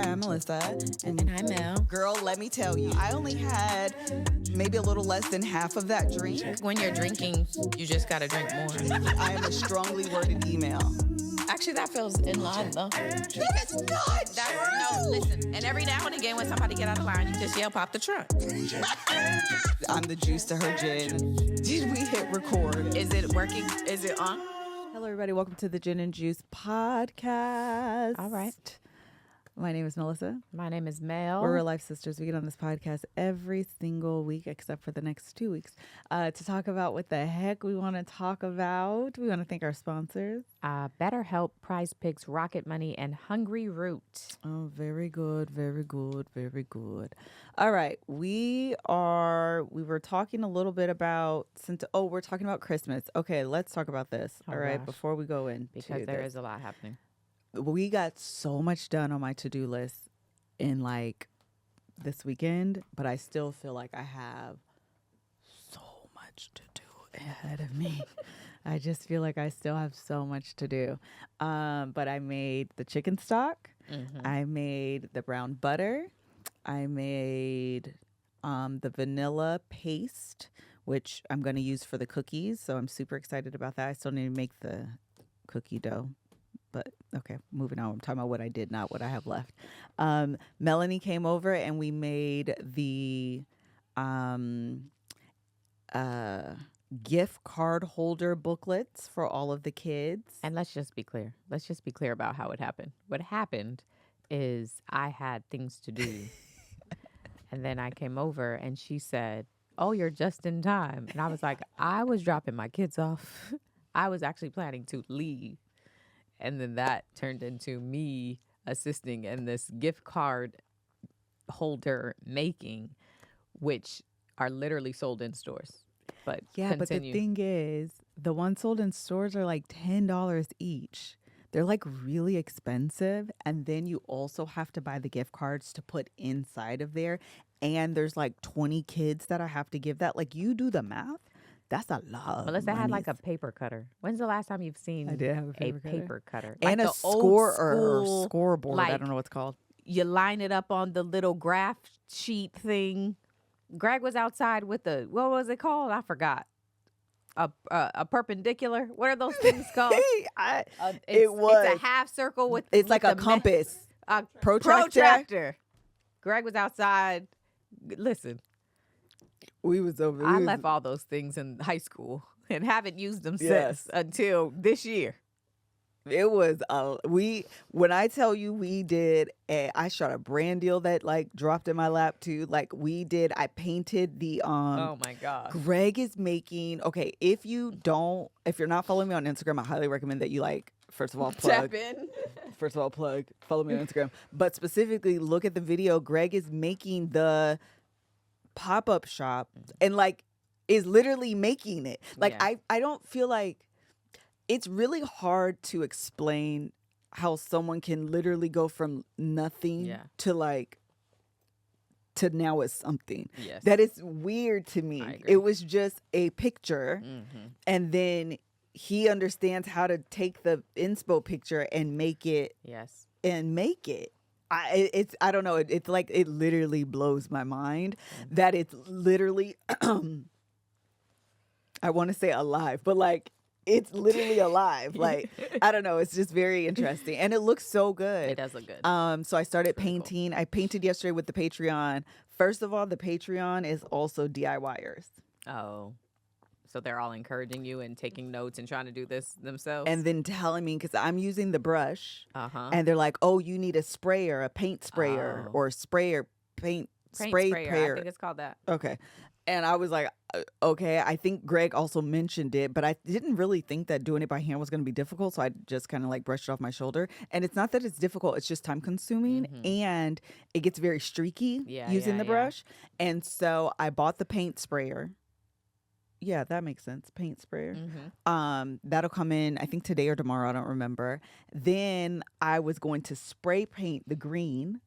I'm Melissa. And I'm Mel. Girl, let me tell you, I only had maybe a little less than half of that drink. When you're drinking, you just gotta drink more. I am a strongly worded email. Actually, that feels in line, though. That is not true. No, listen. And every now and again, when somebody get out of line, you just yell, "Pop the trunk." I'm the juice to her gin. Did we hit record? Is it working? Is it on? Hello, everybody. Welcome to the Gin and Juice podcast. All right. My name is Melissa. My name is Mel. We're real life sisters. We get on this podcast every single week, except for the next 2 weeks, to talk about what the heck we want to talk about. We want to thank our sponsors. BetterHelp, Prize Picks, Rocket Money, and Hungry Root. Oh, very good, very good, very good. All right, we were talking a little bit about we're talking about Christmas. Okay, let's talk about this. Oh, all right, gosh. before we go in, Because there is a lot happening. We got so much done on my to-do list in like this weekend, but I still feel like I have so much to do ahead of me. I just feel like I still have so much to do. But I made the chicken stock. Mm-hmm. I made the brown butter. I made the vanilla paste, which I'm going to use for the cookies. So I'm super excited about that. I still need to make the cookie dough. But okay, moving on. I'm talking about what I did, not what I have left. Melanie came over and we made the gift card holder booklets for all of the kids. And let's just be clear. Let's just be clear about how it happened. What happened is I had things to do. And then I came over and she said, "Oh, you're just in time." And I was like, I was dropping my kids off. I was actually planning to leave. And then that turned into me assisting in this gift card holder making, which are literally sold in stores. But yeah, continue. But the thing is, the ones sold in stores are like $10 each. They're like really expensive. And then you also have to buy the gift cards to put inside of there. And there's like 20 kids that I have to give that. Like, you do the math. That's a lot. Melissa had like a paper cutter. When's the last time you've seen I did have a paper cutter? And like a scoreboard. Like, I don't know what it's called. You line it up on the little graph sheet thing. Greg was outside with what was it called? I forgot. A perpendicular. What are those things called? It's a half circle with. It's like a compass. A protractor. Greg was outside. Listen. We was over. I left all those things in high school and haven't used them since until this year. It was when I tell you I shot a brand deal that like dropped in my lap too. Like I painted the oh my God. Greg is making if you're not following me on Instagram, I highly recommend that you first of all plug. Tap in. First of all, follow me on Instagram. But specifically look at the video. Greg is making the pop-up shop and is literally making it. I don't feel like it's really hard to explain how someone can literally go from nothing to to now it's something. Yes. That is weird to me. It was just a picture and then he understands how to take the inspo picture and make it. Yes. And make it. I don't know. It's like it literally blows my mind that it's literally I want to say alive, but it's literally alive. I don't know. It's just very interesting, and it looks so good. It does look good. So I started painting. Cool. I painted yesterday with the Patreon. First of all, the Patreon is also DIYers. Oh. So they're all encouraging you and taking notes and trying to do this themselves? And then telling me, because I'm using the brush, and they're like, "Oh, you need a sprayer, a paint sprayer, or paint sprayer. I think it's called that. Okay. And I was like, okay. I think Greg also mentioned it, but I didn't really think that doing it by hand was going to be difficult. So I just kind of brushed it off my shoulder. And it's not that it's difficult. It's just time consuming. And it gets very streaky using the brush. And so I bought the paint sprayer. Yeah, that makes sense. Paint sprayer. That'll come in, I think today or tomorrow. I don't remember. Then I was going to spray paint the green.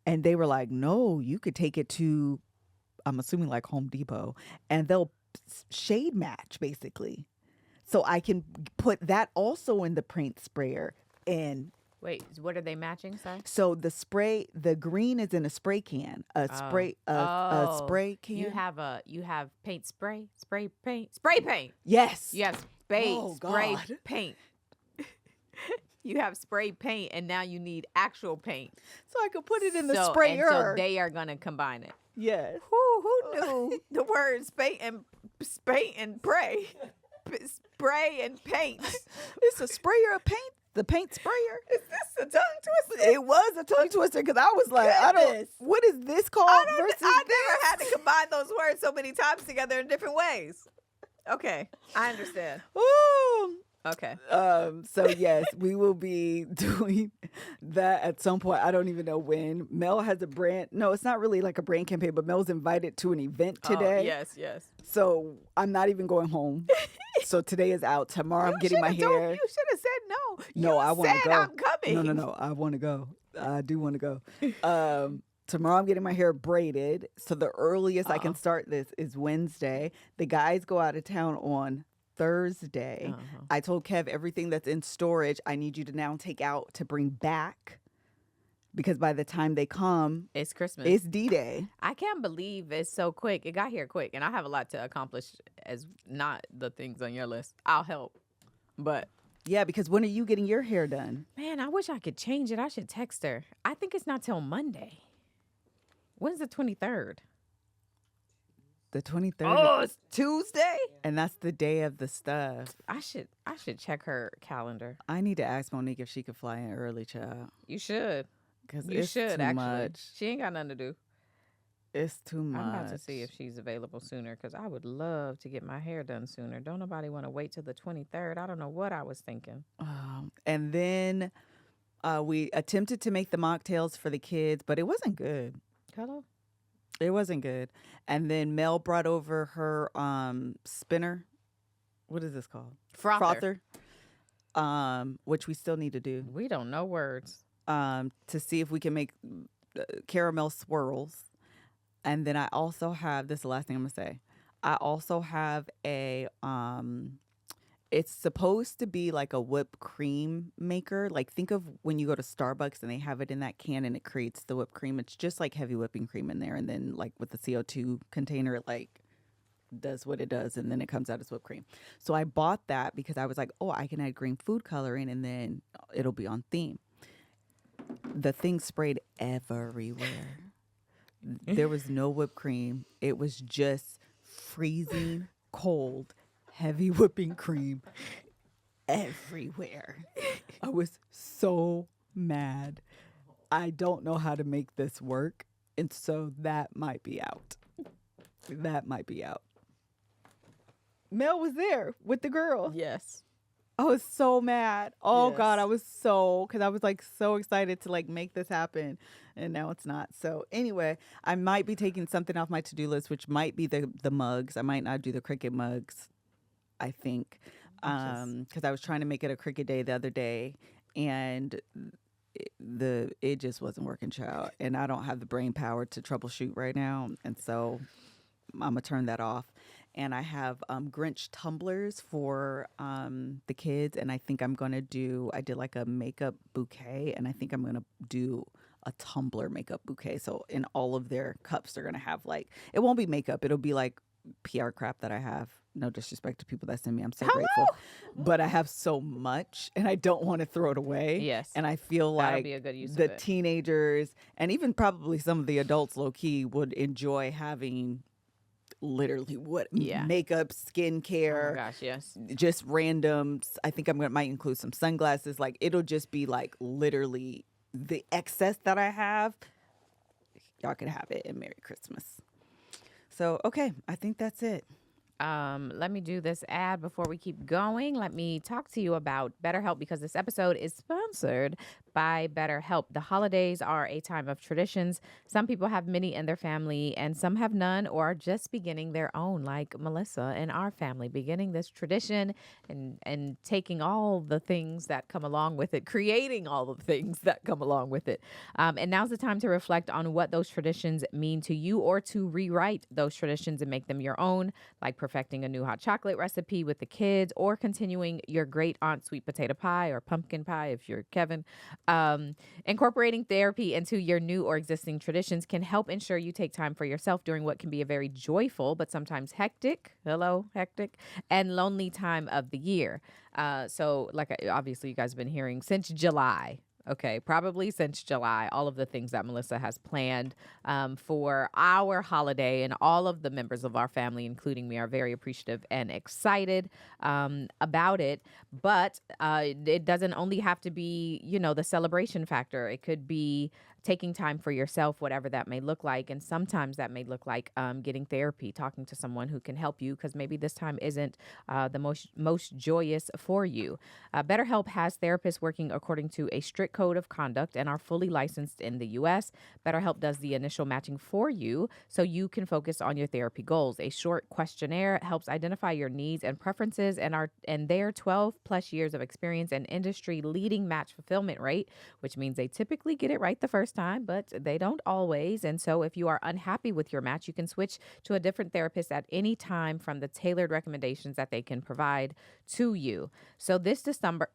And they were like, no, you could take it to, I'm assuming Home Depot. And they'll shade match, basically. So I can put that also in the paint sprayer and Wait, what are they matching, sorry? So the green is in a spray can, a spray can. You have paint spray paint. Yes. You have Oh, spray God. paint. You have spray paint, and now you need actual paint. So I could put it in the So sprayer. they are gonna combine it. Yes. Who knew the words paint and pray? Spray and paint. It's a sprayer of paint. The paint sprayer. Is this a tongue twister? It was a tongue twister because I was like, Goodness. what is this called versus I this? never had to combine those words so many times together in different ways. Okay, I understand. Ooh. Okay. So yes, we will be doing that at some point. I don't even know when. Mel has a brand. No, it's not really like a brand campaign, but Mel's invited to an event today. Yes. So I'm not even going home. So today is out. Tomorrow I'm getting my hair. You should have said no. No, I want to go. I'm coming. No. I want to go. I do want to go. Tomorrow I'm getting my hair braided. So the earliest I can start this is Wednesday. The guys go out of town on Thursday. I told Kev everything that's in storage, I need you to now take out to bring back. Because by the time they come, It's Christmas. it's D-Day. I can't believe it's so quick. It got here quick, and I have a lot to accomplish as not the things on your list. I'll help. But Yeah, because when are you getting your hair done? man, I wish I could change it. I should text her. I think it's not till Monday. When's the 23rd? The 23rd. Oh, it's Tuesday? And that's the day of the stuff. I should check her calendar. I need to ask Monique if she could fly in early, child. You should. Because You it's should, too actually. much. She ain't got nothing to do. It's too much. I'm about to see if she's available sooner because I would love to get my hair done sooner. Don't nobody want to wait till the 23rd. I don't know what I was thinking. And then we attempted to make the mocktails for the kids, but it wasn't good. Hello? It wasn't good. And then Mel brought over her spinner. What is this called? Frother. Which we still need to do We don't know words. to see if we can make caramel swirls. And then I also have, this is the last thing I'm going to say. I also have a, it's supposed to be like a whipped cream maker. Like think of when you go to Starbucks and they have it in that can and it creates the whipped cream. It's just like heavy whipping cream in there. And then like with the CO2 container, it like does what it does. And then it comes out as whipped cream. So I bought that because I was like, oh, I can add green food coloring and then it'll be on theme. The thing sprayed everywhere. There was no whipped cream. It was just freezing cold, heavy whipping cream everywhere. I was so mad. I don't know how to make this work. And so that might be out. That might be out. Mel was there with the girl. Yes. I was so mad. Oh Yes. God, because I was like so excited to like make this happen, and now it's not. So anyway, I might be taking something off my to-do list, which might be the mugs. I might not do the Cricut mugs, I think, because I was trying to make it a Cricut day the other day, and it just wasn't working, child. And I don't have the brain power to troubleshoot right now, and so I'm gonna turn that off. And I have Grinch tumblers for the kids. And I think I'm going to I did like a makeup bouquet. And I think I'm going to do a tumbler makeup bouquet. So in all of their cups, they're going to have like, it won't be makeup. It'll be like PR crap that I have. No disrespect to people that send me. I'm so grateful. But I have so much and I don't want to throw it away. Yes. And I feel That'll like be a good use of the it. teenagers and even probably some of the adults low key would enjoy having literally makeup, skincare. Oh my gosh, yes. Just random. I think might include some sunglasses. Like it'll just be like literally the excess that I have. Y'all can have it, and Merry Christmas. So okay, I think that's it. Let me do this ad before we keep going. Let me talk to you about BetterHelp because this episode is sponsored by BetterHelp. The holidays are a time of traditions. Some people have many in their family and some have none or are just beginning their own, like Melissa and our family, beginning this tradition and taking all the things that come along with it, creating all the things that come along with it. And now's the time to reflect on what those traditions mean to you or to rewrite those traditions and make them your own, like perfecting a new hot chocolate recipe with the kids or continuing your great aunt sweet potato pie or pumpkin pie if you're Kevin. Incorporating therapy into your new or existing traditions can help ensure you take time for yourself during what can be a very joyful but sometimes hectic, and lonely time of the year. So, like, obviously, you guys have been hearing since July. Okay, probably since July, all of the things that Melissa has planned for our holiday, and all of the members of our family, including me, are very appreciative and excited about it. But it doesn't only have to be, the celebration factor. It could be taking time for yourself, whatever that may look like. And sometimes that may look like getting therapy, talking to someone who can help you, because maybe this time isn't the most joyous for you. BetterHelp has therapists working according to a strict code of conduct and are fully licensed in the U.S. BetterHelp does the initial matching for you so you can focus on your therapy goals. A short questionnaire helps identify your needs and preferences, and their 12 plus years of experience and industry leading match fulfillment rate, which means they typically get it right the first time, but they don't always. And so if you are unhappy with your match, you can switch to a different therapist at any time from the tailored recommendations that they can provide to you. So this December,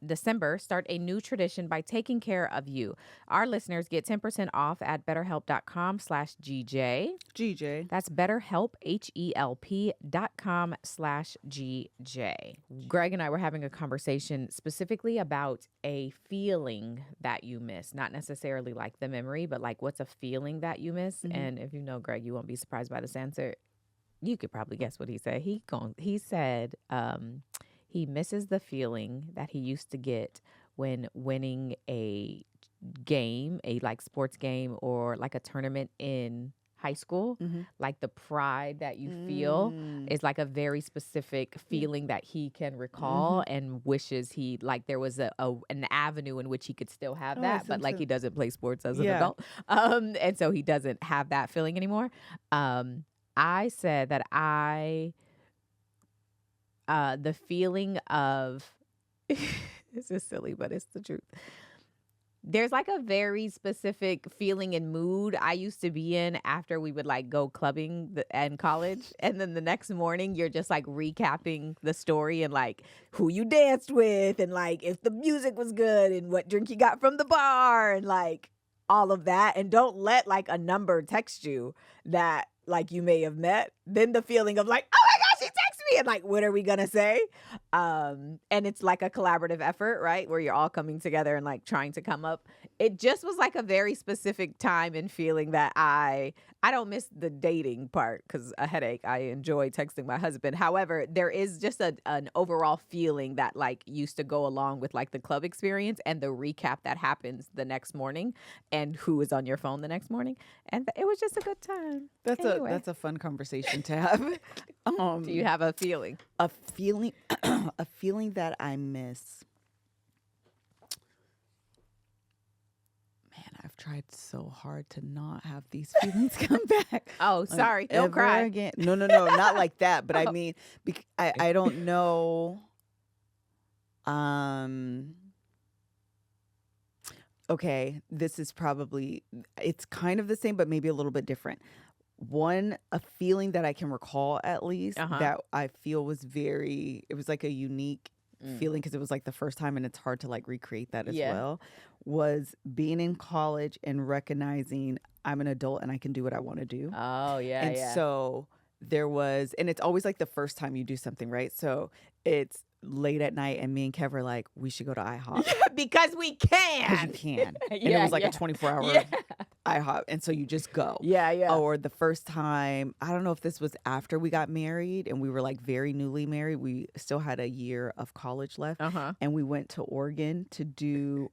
start a new tradition by taking care of you. Our listeners get 10% off at betterhelp.com/GJ. GJ. That's BetterHelp, HELP.com/GJ. Greg and I were having a conversation specifically about a feeling that you miss, not necessarily like the memory, but like what's a feeling that you miss. Mhm. And if you know Greg, you won't be surprised by this answer. You could probably guess what he said. He said he misses the feeling that he used to get when winning a game, a like sports game or like a tournament in high school. Mhm. Like the pride that you feel Mm. is like a very specific feeling that he can recall Mhm. and wishes he like there was an avenue in which he could still have Oh, that, I but think like so. he doesn't play sports as an Yeah. adult. And so he doesn't have that feeling anymore. I said that the feeling of this is silly, but it's the truth. There's like a very specific feeling and mood I used to be in after we would like go clubbing in college. And then the next morning, you're just like recapping the story and like who you danced with and like if the music was good and what drink you got from the bar and like all of that. And don't let like a number text you that like you may have met. Then the feeling of like, oh my gosh, he texted me. And like, what are we going to say? And it's like a collaborative effort, right? Where you're all coming together and like trying to come up. It just was like a very specific time and feeling that I don't miss the dating part because a headache. I enjoy texting my husband. However, there is just an overall feeling that like used to go along with like the club experience and the recap that happens the next morning and who is on your phone the next morning. And it was just a good time. Anyway. That's a fun conversation to have. Do you have a feeling? A feeling a feeling that I miss. Man, I've tried so hard to not have these feelings come back. Oh, sorry. Don't ever cry. again. No, not like that. But I Oh. mean, I don't know. Okay, this is probably, it's kind of the same, but maybe a little bit different. A feeling that I can recall at least that I feel was it was like a unique feeling because it was like the first time and it's hard to like recreate that as well, was being in college and recognizing I'm an adult and I can do what I want to do. Oh, yeah, And yeah. so and it's always like the first time you do something, right? So it's late at night and me and Kev are like, we should go to IHOP. Because we can. Because you can. And it was like a 24-hour IHOP. And so you just go. Yeah. Or the first time, I don't know if this was after we got married and we were like very newly married. We still had a year of college left. And we went to Oregon to do,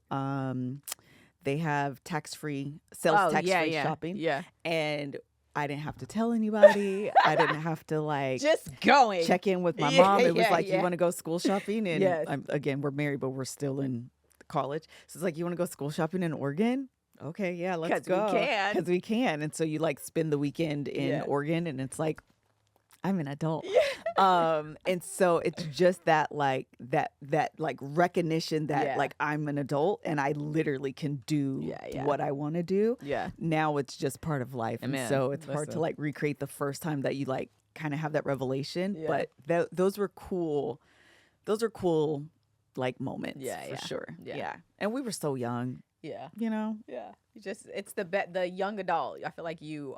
they have tax-free shopping. Yeah. And I didn't have to tell anybody. I didn't have to like just going check in with my mom. It was like, yeah. you want to go school shopping? And Yes. again, we're married, but we're still in college. So it's like, you want to go school shopping in Oregon? Okay, yeah, let's go. Because we can. And so you like spend the weekend in Oregon and it's like, I'm an adult. And so it's just that like recognition that like I'm an adult and I literally can do what I want to do. Yeah. Now it's just part of life. And so it's hard to like recreate the first time that you like kind of have that revelation. Yeah. But those were cool. Those are cool like moments for sure. Yeah. Yeah. And we were so young. Yeah. you know? Yeah. It's the young adult. I feel like you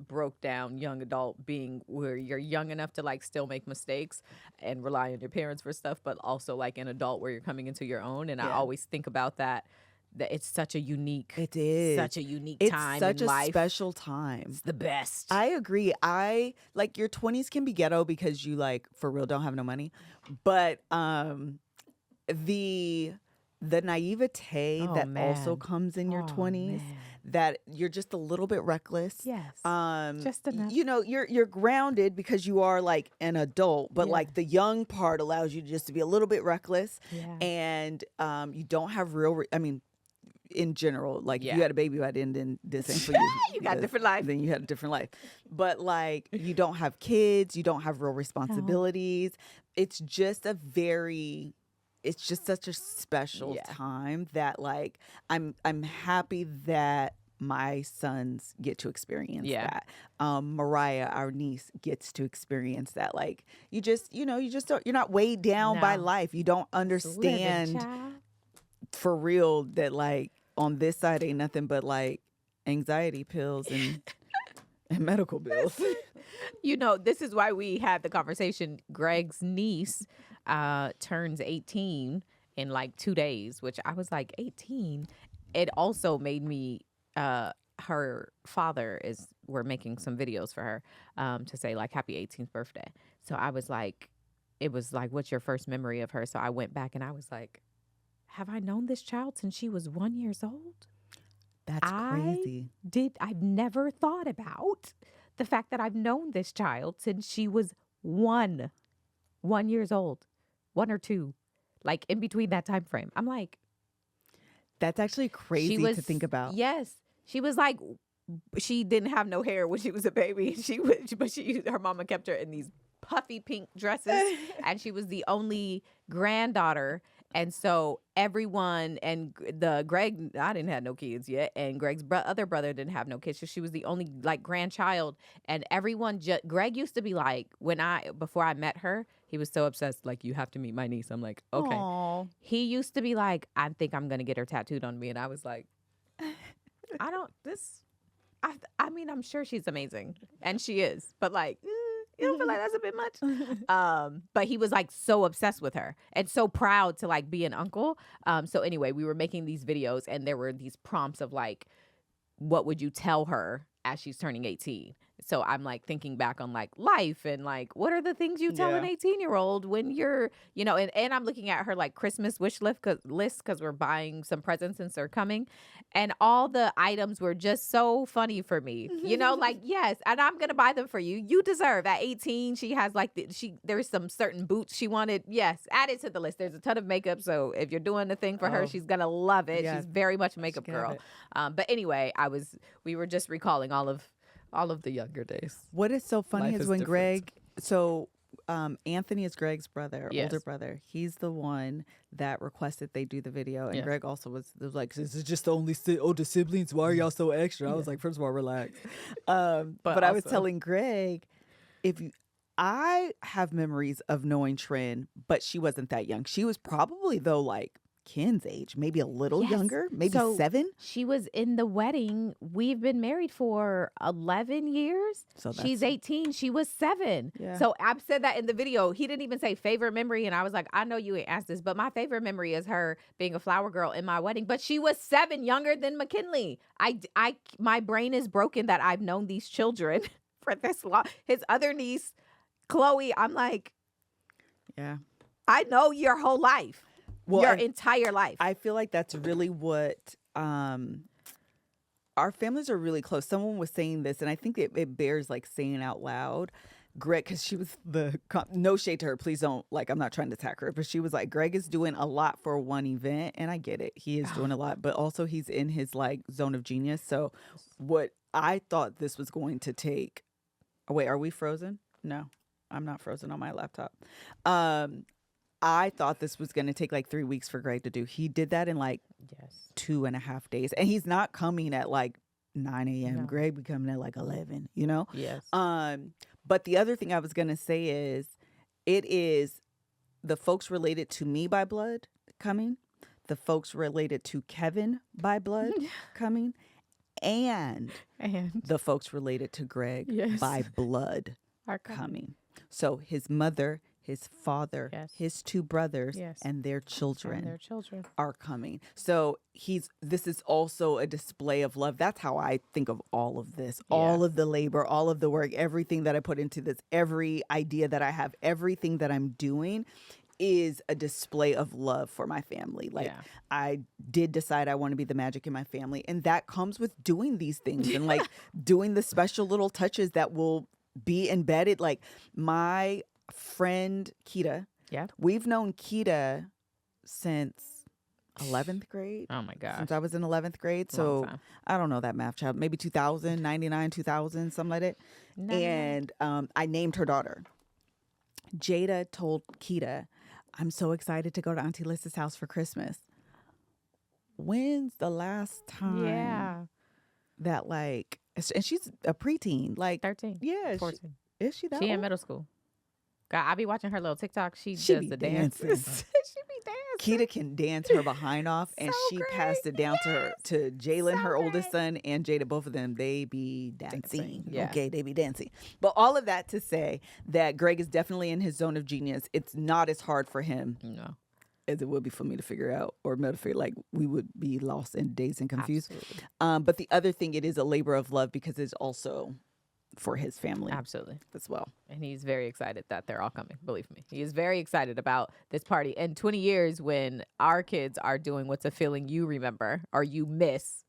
broke down young adult being where you're young enough to like still make mistakes and rely on your parents for stuff, but also like an adult where you're coming into your own. And I Yeah. always think about that it's such a unique It is. such a unique It's time such in a life. special time. It's the best. I agree. I like your 20s can be ghetto because you like for real don't have no money. But the naivete that also man. comes in your 20s, Man. that you're just a little bit reckless. Yes. Just y- enough. you know, you're grounded because you are like an adult, but Yeah. like the young part allows you just to be a little bit reckless. Yeah. And you don't have I mean, in general, like if Yeah. you had a baby by then this ain't for you. You got a because different life. Then you had a different life. But like you don't have kids, you don't have real responsibilities. It's just it's just such a special Yeah. time that like I'm happy that my sons get to experience Yeah. that. Mariah, our niece, gets to experience that. Like you just don't, you're not weighed down by No. life. You don't Living, understand child. for real that like on this side ain't nothing but like anxiety pills and medical bills. You know, this is why we had the conversation. Greg's niece turns 18 in like 2 days, which I was like, 18? It also made me, her father we're making some videos for her to say like happy 18th birthday. So I was like, it was like, what's your first memory of her? So I went back and I was like, have I known this child since she was 1 year old? That's crazy. I've never thought about the fact that I've known this child since she was 1 years old, 1 or 2, like in between that time frame. I'm like, That's actually crazy to think about. Yes, she was like, she didn't have no hair when she was a baby. Her mama kept her in these puffy pink dresses, and she was the only granddaughter. And so everyone and Greg, I didn't have no kids yet, and Greg's other brother didn't have no kids, so she was the only like grandchild. And everyone, Greg used to be like, before I met her, he was so obsessed, like, you have to meet my niece. I'm like, okay. Aww. He used to be like, I think I'm gonna get her tattooed on me, and I was like, I mean, I'm sure she's amazing, and she is, but like, you don't feel like that's a bit much? But he was like so obsessed with her and so proud to like be an uncle. So anyway, we were making these videos and there were these prompts of like, what would you tell her as she's turning 18? So I'm like thinking back on like life and like, what are the things you tell an 18-year-old when you're, and I'm looking at her like Christmas wish list because we're buying some presents since they're coming. And all the items were just so funny for me, like, yes, and I'm going to buy them for you. You deserve. At 18, she has like, there's some certain boots she wanted. Yes, add it to the list. There's a ton of makeup. So if you're doing the thing for her, she's going to love it. Yeah. She's very much a makeup girl. But anyway, we were just recalling all of the younger days. What is so funny Life is is when different. Anthony is Greg's brother, Yes. older brother. He's the one that requested they do the video. And Yes. Greg also was like, this is just the only older siblings. Why are y'all so extra? I was like, first of all, relax. But I was also- telling Greg, I have memories of knowing Trin, but she wasn't that young. She was probably though like Ken's age, maybe a little Yes. younger, maybe So 7. She was in the wedding. We've been married for 11 years. So She's that's- 18. She was 7. Yeah. So I've said that in the video. He didn't even say favorite memory. And I was like, I know you ain't asked this, but my favorite memory is her being a flower girl in my wedding. But she was 7 younger than McKinley. My brain is broken that I've known these children for this long. His other niece, Chloe, I'm like, Yeah. I know your whole life. Well, your and entire life. I feel like that's really what our families are really close. Someone was saying this, and I think it bears like saying out loud. Greg, because she was no shade to her, please don't, like, I'm not trying to attack her, but she was like, Greg is doing a lot for one event, and I get it. He is doing a lot, but also he's in his like zone of genius. So what I thought this was going to take, oh, wait, are we frozen? No, I'm not frozen on my laptop. I thought this was going to take like 3 weeks for Greg to do. He did that in like 2.5 days. And he's not coming at like 9 a.m. No. Greg be coming at like 11, Yes. But the other thing I was going to say is it is the folks related to me by blood coming. the folks related to Kevin by blood coming, and And the folks related to Greg Yes. by blood are coming. So his mother, his father, Yes. his 2 brothers, Yes. and their children And their children. are coming. So this is also a display of love. That's how I think of all of this. Yeah. All of the labor, all of the work, everything that I put into this, every idea that I have, everything that I'm doing is a display of love for my family. Like Yeah. I did decide I want to be the magic in my family, and that comes with doing these things and like doing the special little touches that will be embedded. Like my friend Kita, Yeah. we've known Kita since 11th grade. Oh my gosh. Since I was in 11th grade. Long So time. I don't know that math, child. Maybe 2000, 99, 2000, something like that. And I named her daughter. Jada told Kita, I'm so excited to go to Auntie Liz's house for Christmas. When's the last time that like, and she's a preteen, like 13. yeah, 14. is she that She in old? middle school. God, I be watching her little TikTok. She She does be the dancing. dances. She be dancing. Kita can dance her behind off, and So she great. passed it down to Jalen, So her oldest great. son, and Jada. Both of them, they be dancing. Yeah. Okay, they be dancing. But all of that to say that Greg is definitely in his zone of genius. It's not as hard for him No. as it would be for me to figure out, or me to figure, like we would be lost and dazed and confused. Absolutely. But the other thing, it is a labor of love because it's also for his family Absolutely. as well. And he's very excited that they're all coming. Believe me. He is very excited about this party. In 20 years, when our kids are doing what's a feeling you remember or you miss,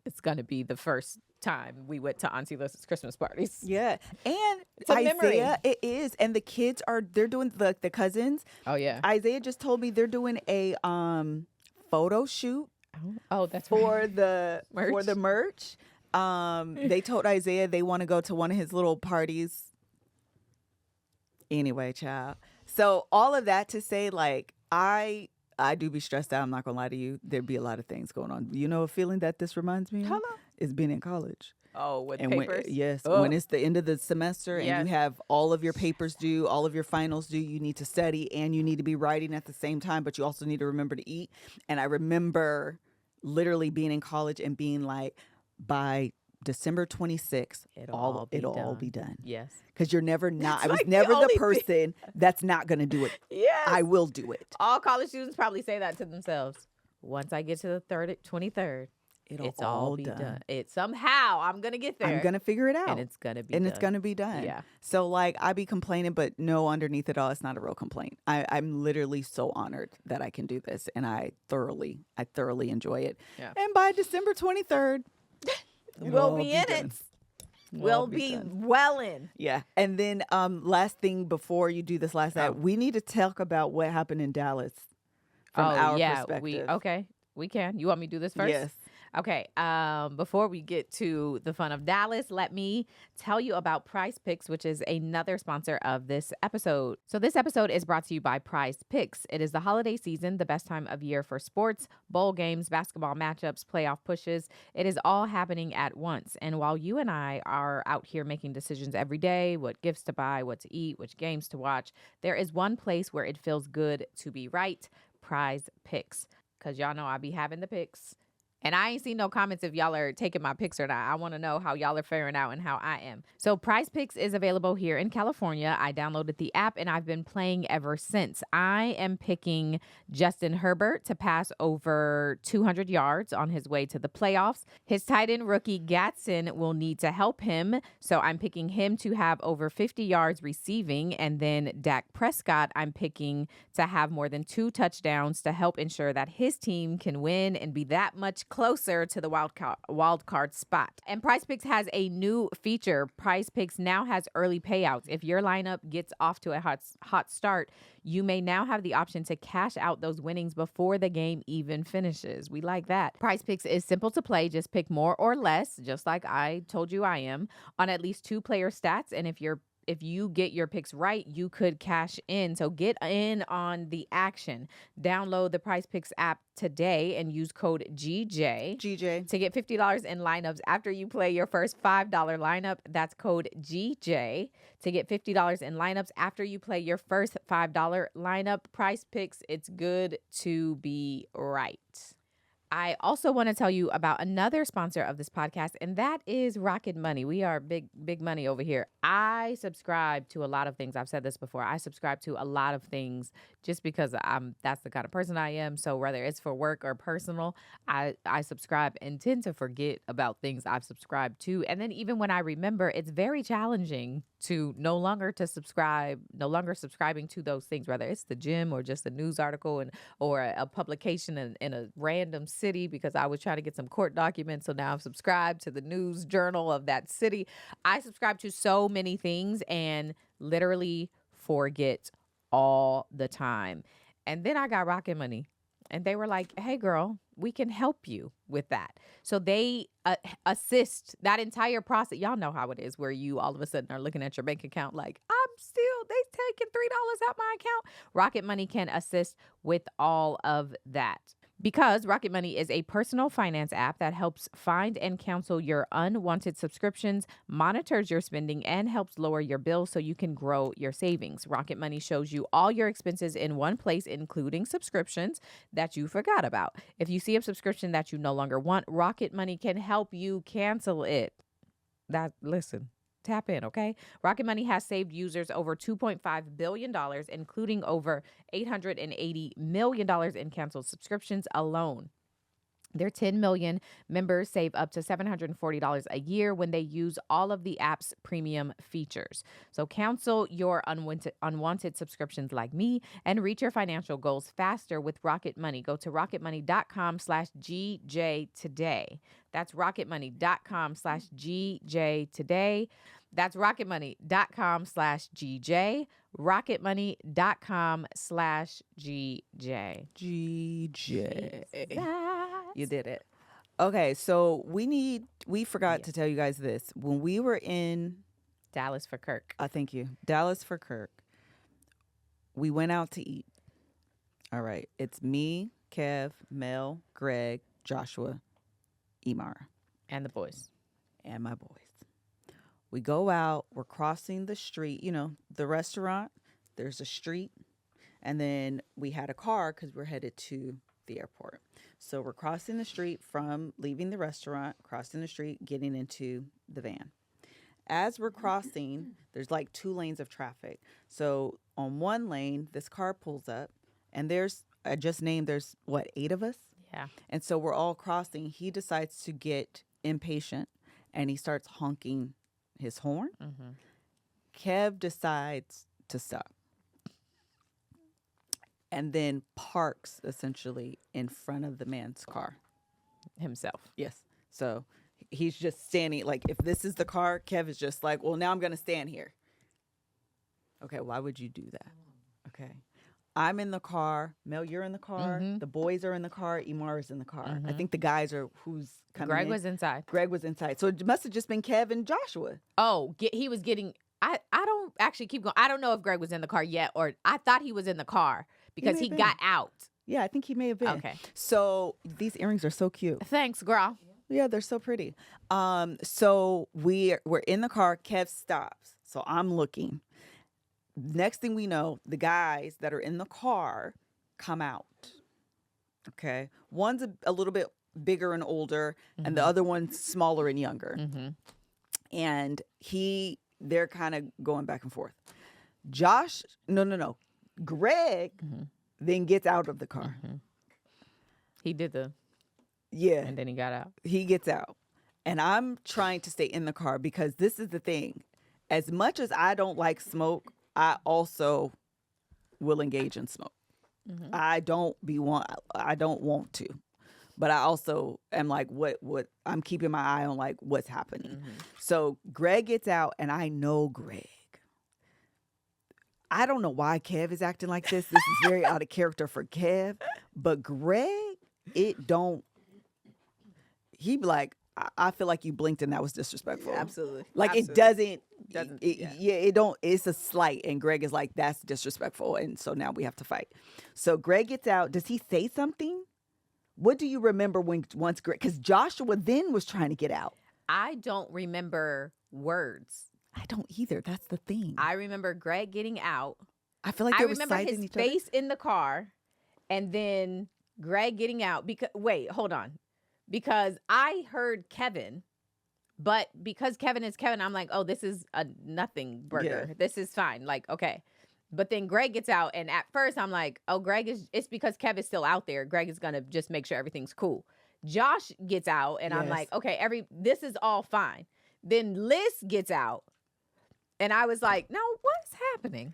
it's going to be the first time we went to Auntie Liz's Christmas parties. Yeah, and It's a memory. Isaiah, it is, and the kids they're doing the cousins. Oh, yeah. Isaiah just told me they're doing a photo shoot Oh, that's for right. the merch. They told Isaiah they want to go to one of his little parties. Anyway, child. So all of that to say, like I do be stressed out. I'm not gonna lie to you. There'd be a lot of things going on. You know, a feeling that this reminds me of Hello. is being in college. Oh, with And papers? when it's the end of the semester and Yes. you have all of your papers due, all of your finals due, you need to study and you need to be writing at the same time, but you also need to remember to eat. And I remember literally being in college and being like, by December 26th, It'll all be done. Yes. Because you're never not. That's I was like the never the only thing- person that's not going to do it. Yes. I will do it. All college students probably say that to themselves. Once I get to the 23rd, It'll it's all be done. It somehow I'm gonna get there. I'm going to figure it out. and it's gonna be and done. it's going to be done. Yeah. So like I be complaining, but no, underneath it all, it's not a real complaint. I'm literally so honored that I can do this, and I thoroughly enjoy it. Yeah. And by December 23rd, We'll be in it. We'll be done. well in. Yeah. And then last thing before you do this last night, we need to talk about what happened in Dallas from our perspective. We can. You want me to do this first? Yes. Okay. Before we get to the fun of Dallas, let me tell you about Prize Picks, which is another sponsor of this episode. So this episode is brought to you by Prize Picks. It is the holiday season, the best time of year for sports, bowl games, basketball matchups, playoff pushes. It is all happening at once. And while you and I are out here making decisions every day, what gifts to buy, what to eat, which games to watch, there is one place where it feels good to be right, Prize Picks. Because y'all know I be having the picks. And I ain't seen no comments if y'all are taking my picks or not. I want to know how y'all are faring out and how I am. So Prize Picks is available here in California. I downloaded the app and I've been playing ever since. I am picking Justin Herbert to pass over 200 yards on his way to the playoffs. His tight end rookie Gatson will need to help him. So I'm picking him to have over 50 yards receiving. And then Dak Prescott, I'm picking to have more than 2 touchdowns to help ensure that his team can win and be that much closer to the wild card spot. And Prize Picks has a new feature. Prize Picks now has early payouts. If your lineup gets off to a hot start, you may now have the option to cash out those winnings before the game even finishes. We like that. Prize Picks is simple to play. Just pick more or less, just like I told you I am, on at least 2 player stats. And if if you get your picks right, you could cash in. So get in on the action. Download the Prize Picks app today and use code GJ to get $50 in lineups after you play your first $5 lineup. That's code GJ to get $50 in lineups after you play your first $5 lineup. Prize Picks, it's good to be right. I also want to tell you about another sponsor of this podcast, and that is Rocket Money. We are big money over here. I subscribe to a lot of things. I've said this before. I subscribe to a lot of things just because that's the kind of person I am. So whether it's for work or personal, I subscribe and tend to forget about things I've subscribed to. And then even when I remember, it's very challenging to no longer subscribing to those things, whether it's the gym or just a news article or a publication in a random city because I was trying to get some court documents. So now I'm subscribed to the news journal of that city. I subscribe to so many things and literally forget all the time. And then I got Rocket Money. And they were like, hey, girl, we can help you with that. So they assist that entire process. Y'all know how it is where you all of a sudden are looking at your bank account like, they taking $3 out my account. Rocket Money can assist with all of that. Because Rocket Money is a personal finance app that helps find and cancel your unwanted subscriptions, monitors your spending, and helps lower your bills so you can grow your savings. Rocket Money shows you all your expenses in one place, including subscriptions that you forgot about. If you see a subscription that you no longer want, Rocket Money can help you cancel it. Listen. Tap in, okay? Rocket Money has saved users over $2.5 billion, including over $880 million in canceled subscriptions alone. Their 10 million members save up to $740 a year when they use all of the app's premium features. So cancel your unwanted subscriptions like me and reach your financial goals faster with Rocket Money. Go to rocketmoney.com/GJ today. That's rocketmoney.com/GJ today. That's rocketmoney.com/GJ. rocketmoney.com/GJ. GJ. That. You did it. Okay, so we forgot to tell you guys this. When we were in Dallas for Kirk. thank you. Dallas for Kirk. We went out to eat. All right. It's me, Kev, Mel, Greg, Joshua, Imara. And the boys. And my boys. We go out, we're crossing the street, the restaurant, there's a street, and then we had a car because we're headed to the airport. So we're crossing the street from leaving the restaurant, crossing the street, getting into the van. As we're crossing, there's like 2 lanes of traffic. So on one lane, this car pulls up, and there's 8 of us? Yeah. And so we're all crossing. He decides to get impatient, and he starts honking his horn. Mm-hmm. Kev decides to stop and then parks essentially in front of the man's car Himself. Yes. So he's just standing, like, if this is the car, Kev is just like, well, now I'm gonna stand here. Okay, why would you do that? Okay, I'm in the car. Mel, you're in the car. Mm-hmm. The boys are in the car. Imara's in the car. I think the guys are who's coming Greg in. was inside. Greg was inside. So it must have just been Kev and Joshua. Oh, he was getting... I don't actually keep going. I don't know if Greg was in the car yet, or I thought he was in the car because he got out. Yeah, I think he may have been. Okay. So these earrings are so cute. Thanks, girl. Yeah, they're so pretty. So we're in the car. Kev stops. So I'm looking. Next thing we know, the guys that are in the car come out. Okay. One's a little bit bigger and older, and the other one's smaller and younger. Mm-hmm. And they're kind of going back and forth. No. Greg then gets out of the car. Mm-hmm. He did Yeah. and then he got out. He gets out. And I'm trying to stay in the car because this is the thing. As much as I don't like smoke, I also will engage in smoke. Mm-hmm. I don't want to. But I also am like, what I'm keeping my eye on, like, what's happening. Mm-hmm. So Greg gets out, and I know Greg. I don't know why Kev is acting like this. This is very out of character for Kev. But Greg, he be like, I feel like you blinked and that was disrespectful. Absolutely. Like, it doesn't Doesn't. it don't. It's a slight, and Greg is like, that's disrespectful, and so now we have to fight. So Greg gets out. Does he say something? What do you remember once Greg? Because Joshua then was trying to get out. I don't remember words. I don't either. That's the thing. I remember Greg getting out. I feel like I they were remember his sizing each other. face in the car, and then Greg getting out. Because wait, hold on, because I heard Kevin, but because Kevin is Kevin, I'm like, oh, this is a nothing burger. Yeah. This is fine. Like, okay. But then Greg gets out, and at first I'm like, oh, it's because Kev is still out there. Greg is gonna just make sure everything's cool. Josh gets out, and I'm like, okay, this is all fine. Then Liz gets out, and I was like, no, what's happening?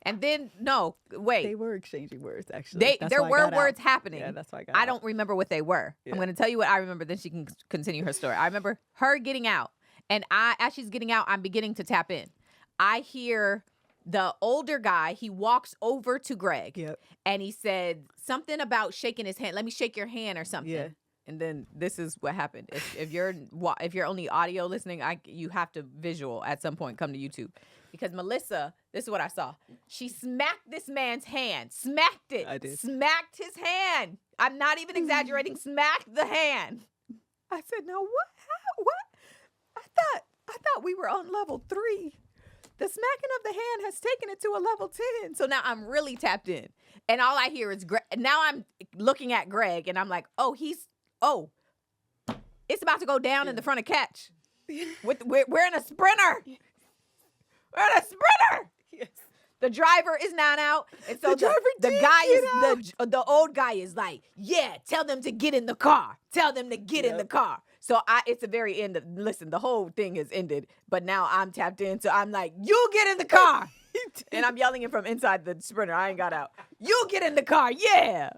And then no, wait, They were exchanging words, actually. there were words happening. Yeah, that's why I got I out. don't remember what they were. Yeah. I'm gonna tell you what I remember, then she can continue her story. I remember her getting out, and as she's getting out, I'm beginning to tap in. I hear the older guy, he walks over to Greg, Yep. and he said something about shaking his hand. Let me shake your hand or something. Yeah. And then this is what happened. If you're only audio listening, you have to visual at some point. Come to YouTube, because Melissa, this is what I saw. She smacked this man's hand. Smacked it. I did. Smacked his hand. I'm not even exaggerating. Smacked the hand. I said, "No, what? I thought we were on level 3. The smacking of the hand has taken it to a level 10. So now I'm really tapped in. And all I hear is Greg. Now I'm looking at Greg, and I'm like, it's about to go down in the front of catch. We're in a sprinter. We're in a sprinter. Yes. The driver is now out. And so the guy is, the old guy is like, yeah, tell them to get in the car. Tell them to get in the car. So it's the very end of, listen, the whole thing has ended, but now I'm tapped in. So I'm like, you get in the car. And I'm yelling it from inside the sprinter. I ain't got out. You get in the car. Yeah.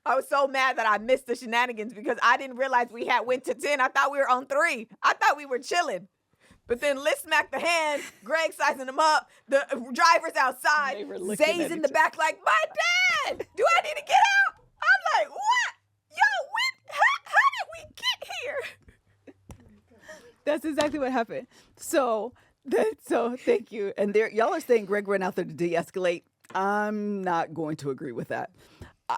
I was so mad that I missed the shenanigans because I didn't realize we went to 10. I thought we were on 3. I thought we were chilling. But then Liz smacked the hand. Greg sizing him up. The driver's outside. Zay's in the back like, my dad, do I need to get out? I'm like, what? Yo, how did we get here? That's exactly what happened. So thank you. And y'all are saying Greg went out there to de-escalate. I'm not going to agree with that.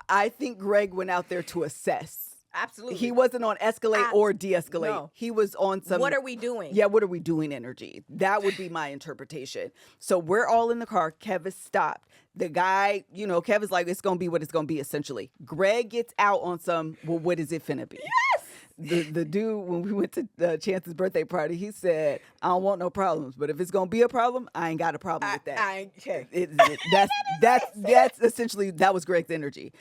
I think Greg went out there to assess. Absolutely. He wasn't on escalate or de-escalate. No. He was on some... What are we doing? Yeah, what are we doing energy. That would be my interpretation. So we're all in the car. Kev is stopped. The guy, Kev is like, it's going to be what it's going to be, essentially. Greg gets out on some, well, what is it finna be? Yes! The dude, when we went to Chance's birthday party, he said, I don't want no problems, but if it's going to be a problem, I ain't got a problem with that. That's essentially, that was Greg's energy.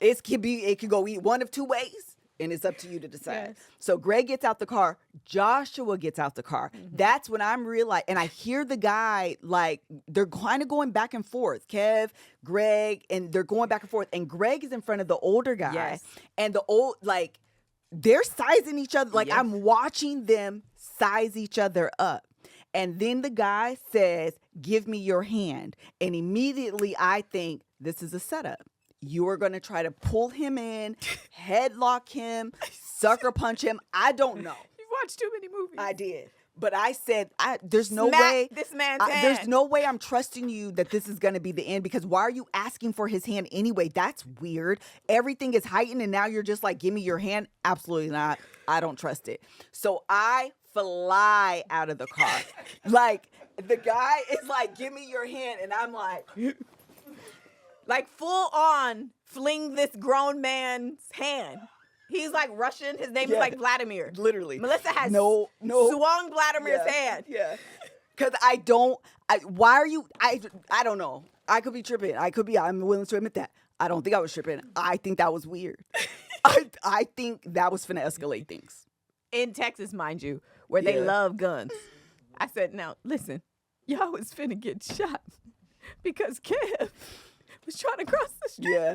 It could go one of two ways, and it's up to you to decide. Yes. So Greg gets out the car. Joshua gets out the car. Mm-hmm. That's when I'm realizing, and I hear the guy, like, they're kind of going back and forth. Kev, Greg, and they're going back and forth. And Greg is in front of the older guy. Yes. And the old, like, they're sizing each other. Like, I'm watching them size each other up. And then the guy says, give me your hand. And immediately I think, this is a setup. You are going to try to pull him in, headlock him, sucker punch him. I don't know. You've watched too many movies. I did. But I said, there's no Smack way. This man's hand. There's no way I'm trusting you that this is going to be the end, because why are you asking for his hand anyway? That's weird. Everything is heightened and now you're just like, give me your hand. Absolutely not. I don't trust it. So I fly out of the car. Like, the guy is like, give me your hand. And I'm like... Like, full on fling this grown man's hand. He's like Russian. His name is like Vladimir. Literally. Melissa has swung Vladimir's hand. Yeah. Because why are you, I don't know. I could be tripping. I'm willing to admit that. I don't think I was tripping. I think that was weird. I think that was finna escalate things. In Texas, mind you, where they love guns. I said, now, listen, y'all was finna get shot because Kev was trying to cross the street. Yeah.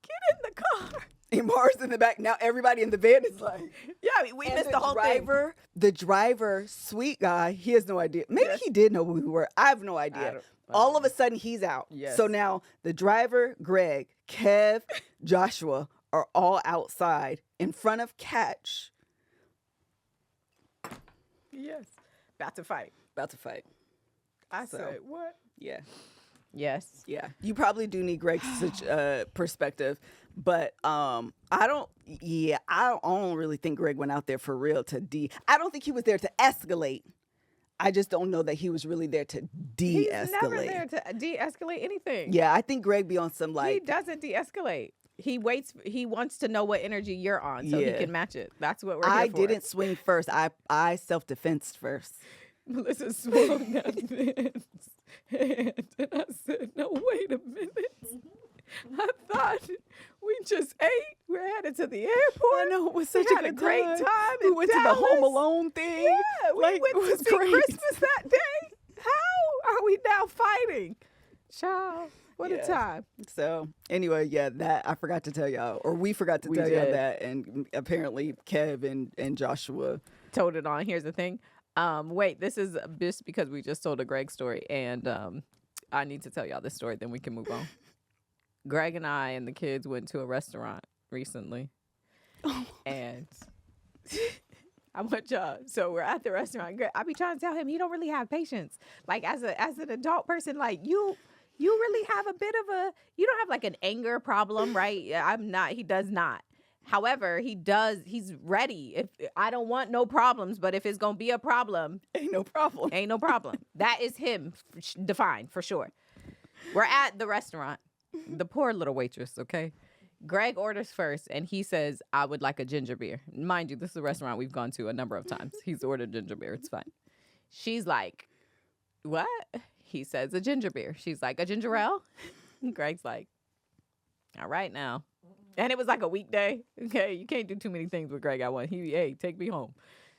Get in the car. And Mars in the back. Now everybody in the van is like... Yeah, we missed the whole thing. The driver, sweet guy, he has no idea. Maybe he did know who we were. I have no idea. All of a sudden, he's out. Yes. So now the driver, Greg, Kev, Joshua are all outside in front of Catch. Yes. About to fight. I So, said, what? yeah. Yes. Yeah, you probably do need Greg's perspective, but I don't. Yeah, I don't really think Greg went out there for real to I don't think he was there to escalate. I just don't know that he was really there to He's de-escalate. never there to de-escalate anything. Yeah, I think Greg be on some He doesn't de-escalate. He waits. He wants to know what energy you're on so he can match it. That's what we're here for. I didn't swing first. I self-defense first. Melissa swung that man's hand, and I said, "No, wait a minute. I thought we just ate. We're headed to the airport. I know, it was such a had good great time. time. We in went to the Dallas. Home Alone thing. Yeah, we Like, went it to was see great. Christmas that day. How are we now fighting? Child, what a Yeah. time. So anyway, yeah, that I forgot to tell y'all, or we forgot to tell y'all did. that, and apparently Kev and Joshua. Told it on. Here's the thing. Wait, this is just because we just told a Greg story, and I need to tell y'all this story, then we can move on. Greg and I and the kids went to a restaurant recently, and I want y'all. So we're at the restaurant. Greg, I be trying to tell him he don't really have patience. Like as an adult person, like you really have a bit of a. You don't have like an anger problem, right? I'm not. He does not. However, he does. He's ready. If I don't want no problems, but if it's gonna be a problem, Ain't no problem. ain't no problem. That is him defined for sure. We're at the restaurant. The poor little waitress. Okay, Greg orders first, and he says, "I would like a ginger beer." Mind you, this is a restaurant we've gone to a number of times. He's ordered ginger beer. It's fine. She's like, "What?" He says, "A ginger beer." She's like, "A ginger ale?" Greg's like, "All right now." And it was like a weekday. Okay, you can't do too many things with Greg at once. Hey, take me home.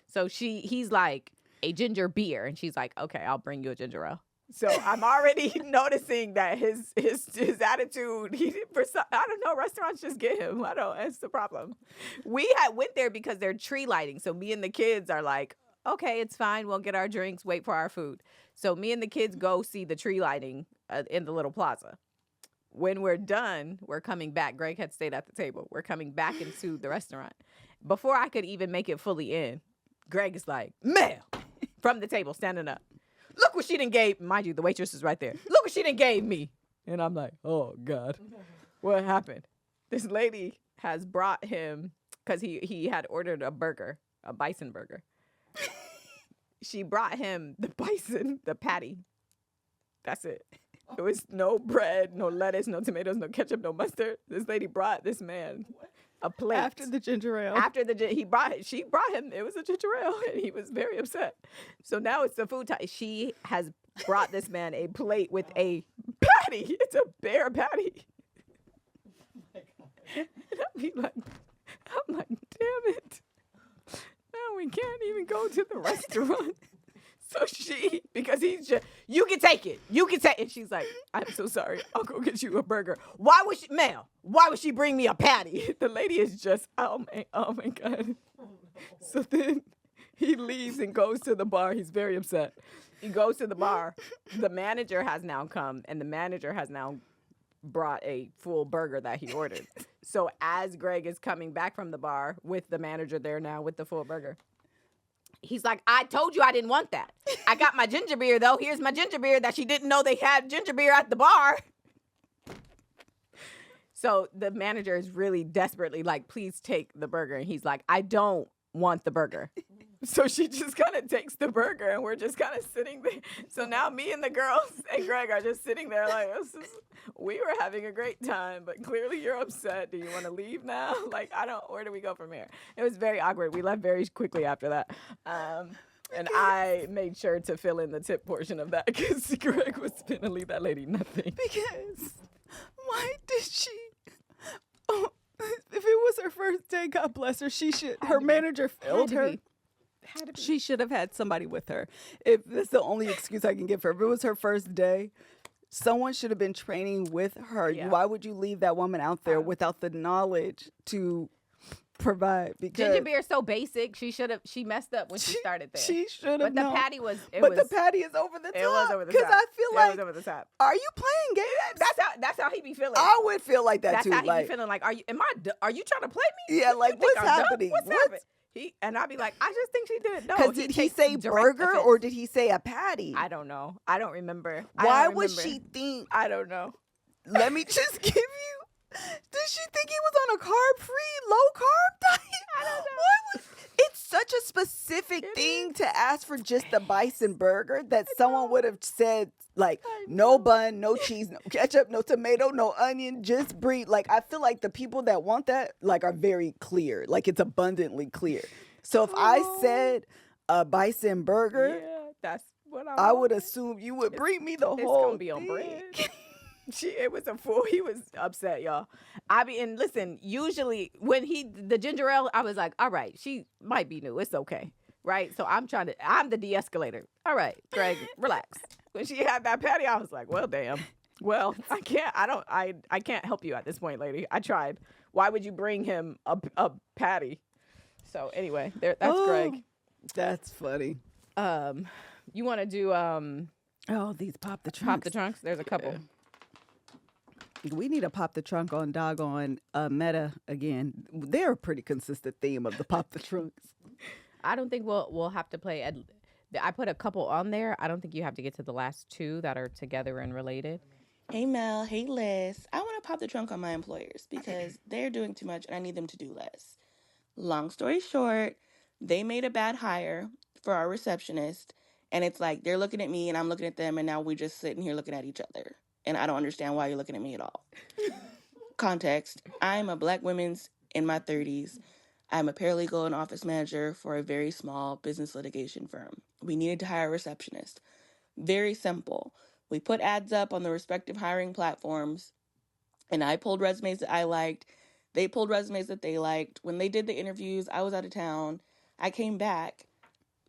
So he's like, "A ginger beer," and she's like, "Okay, I'll bring you a ginger ale." So I'm already noticing that his attitude. I don't know. Restaurants just get him. I don't. That's the problem. We went there because they're tree lighting. So me and the kids are like, "Okay, it's fine. We'll get our drinks. Wait for our food." So me and the kids go see the tree lighting in the little plaza. When we're done, we're coming back. Greg had stayed at the table. We're coming back into the restaurant. Before I could even make it fully in, Greg is like, "Mel," from the table, standing up. "Look what she done gave." Mind you, the waitress is right there. "Look what she done gave me." And I'm like, "Oh, God. What happened?" This lady has brought him, because he had ordered a burger, a bison burger. She brought him the patty. That's it. There was no bread, no lettuce, no tomatoes, no ketchup, no mustard. This lady brought this man a plate. After the ginger ale. She brought him, it was a ginger ale, and he was very upset. So now it's the food time. She has brought this man a plate with a patty. It's a bear patty. And I'm like, damn it. Now we can't even go to the restaurant. So because he's just, "You can take it. You can take it." And she's like, "I'm so sorry. I'll go get you a burger." Why would she bring me a patty? The lady is just, oh my God. So then he leaves and goes to the bar. He's very upset. He goes to the bar. The manager has now come, and the manager has now brought a full burger that he ordered. So as Greg is coming back from the bar with the manager there now with the full burger, he's like, "I told you I didn't want that. I got my ginger beer, though. Here's my ginger beer," that she didn't know they had ginger beer at the bar. So the manager is really desperately like, "Please take the burger." And he's like, "I don't want the burger." So she just kind of takes the burger, and we're just kind of sitting there. So now me and the girls and Greg are just sitting there like, we were having a great time, but clearly you're upset. Do you want to leave now? Like, where do we go from here? It was very awkward. We left very quickly after that. And I made sure to fill in the tip portion of that because Greg was going to leave that lady nothing. Because why did she? Oh, if it was her first day, God bless her. Her manager failed her. She should have had somebody with her. If that's the only excuse I can give her. If it was her first day, someone should have been training with her. Yeah. Why would you leave that woman out there without the knowledge to provide? Because ginger beer is so basic. She messed up when she started there. She should have. But the patty was. The patty is over the top. It was over the top. Because I feel like it was over the top. Are you playing games? That's how he be feeling. I would feel like that that's too. That's how he be feeling. Like, are you trying to play me? Yeah, like what's happening? What's happening? And I'd be like, I just think she didn't know. Because did he say burger or did he say a patty? I don't know. I don't remember. Why would she think? I don't know. Let me just give you. Did she think he was on a carb-free, low-carb diet? I don't know. It's such a specific thing to ask for just the bison burger that someone would have said, like, no bun, no cheese, no ketchup, no tomato, no onion, just brie. Like, I feel like the people that want that, like, are very clear. Like, it's abundantly clear. So if I said a bison burger, that's what I would assume you would bring me the whole It's gonna be on bread. It was a fool. He was upset, y'all. And listen, usually when the ginger ale, I was like, all right, she might be new. It's okay. Right? So I'm the de-escalator. All right, Greg, relax. When she had that patty, I was like, well, damn. Well, I can't help you at this point, lady. I tried. Why would you bring him a patty? So anyway, that's Greg. That's funny. You want to do, these pop the trunks. Pop the trunks? There's a couple. We need to pop the trunk on doggone Meta again. They're a pretty consistent theme of the pop the trunks. I don't think we'll have to play. I put a couple on there. I don't think you have to get to the last two that are together and related. Hey Mel, hey Liz. I want to pop the trunk on my employers because they're doing too much and I need them to do less. Long story short, they made a bad hire for our receptionist, and it's like they're looking at me and I'm looking at them, and now we're just sitting here looking at each other. And I don't understand why you're looking at me at all. Context, I'm a black woman's in my 30s. I'm a paralegal and office manager for a very small business litigation firm. We needed to hire a receptionist. Very simple. We put ads up on the respective hiring platforms, and I pulled resumes that I liked. They pulled resumes that they liked. When they did the interviews, I was out of town. I came back.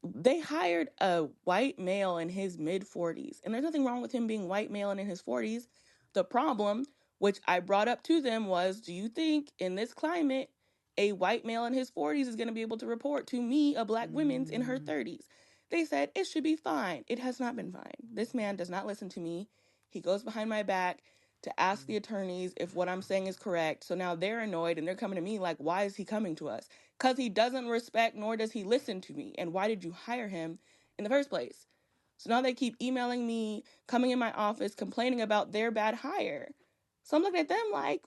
They hired a white male in his mid-40s. And there's nothing wrong with him being white male and in his 40s. The problem, which I brought up to them, was, do you think in this climate, a white male in his 40s is going to be able to report to me, a black woman's in her 30s? They said, it should be fine. It has not been fine. This man does not listen to me. He goes behind my back to ask the attorneys if what I'm saying is correct. So now they're annoyed and they're coming to me like, why is he coming to us? Because he doesn't respect nor does he listen to me. And why did you hire him in the first place? So now they keep emailing me, coming in my office, complaining about their bad hire. So I'm looking at them like,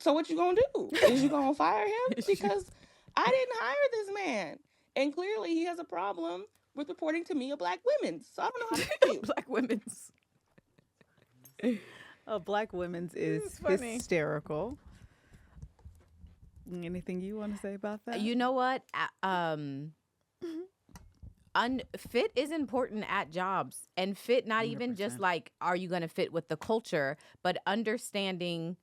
so what you gonna do? Is you gonna fire him? Because I didn't hire this man. And clearly he has a problem with reporting to me a black women's. So I don't know how to do. Black women's. Black women's is hysterical. Anything you want to say about that? You know what? Fit is important at jobs, and fit not 100%. Even just like, are you going to fit with the culture, but understanding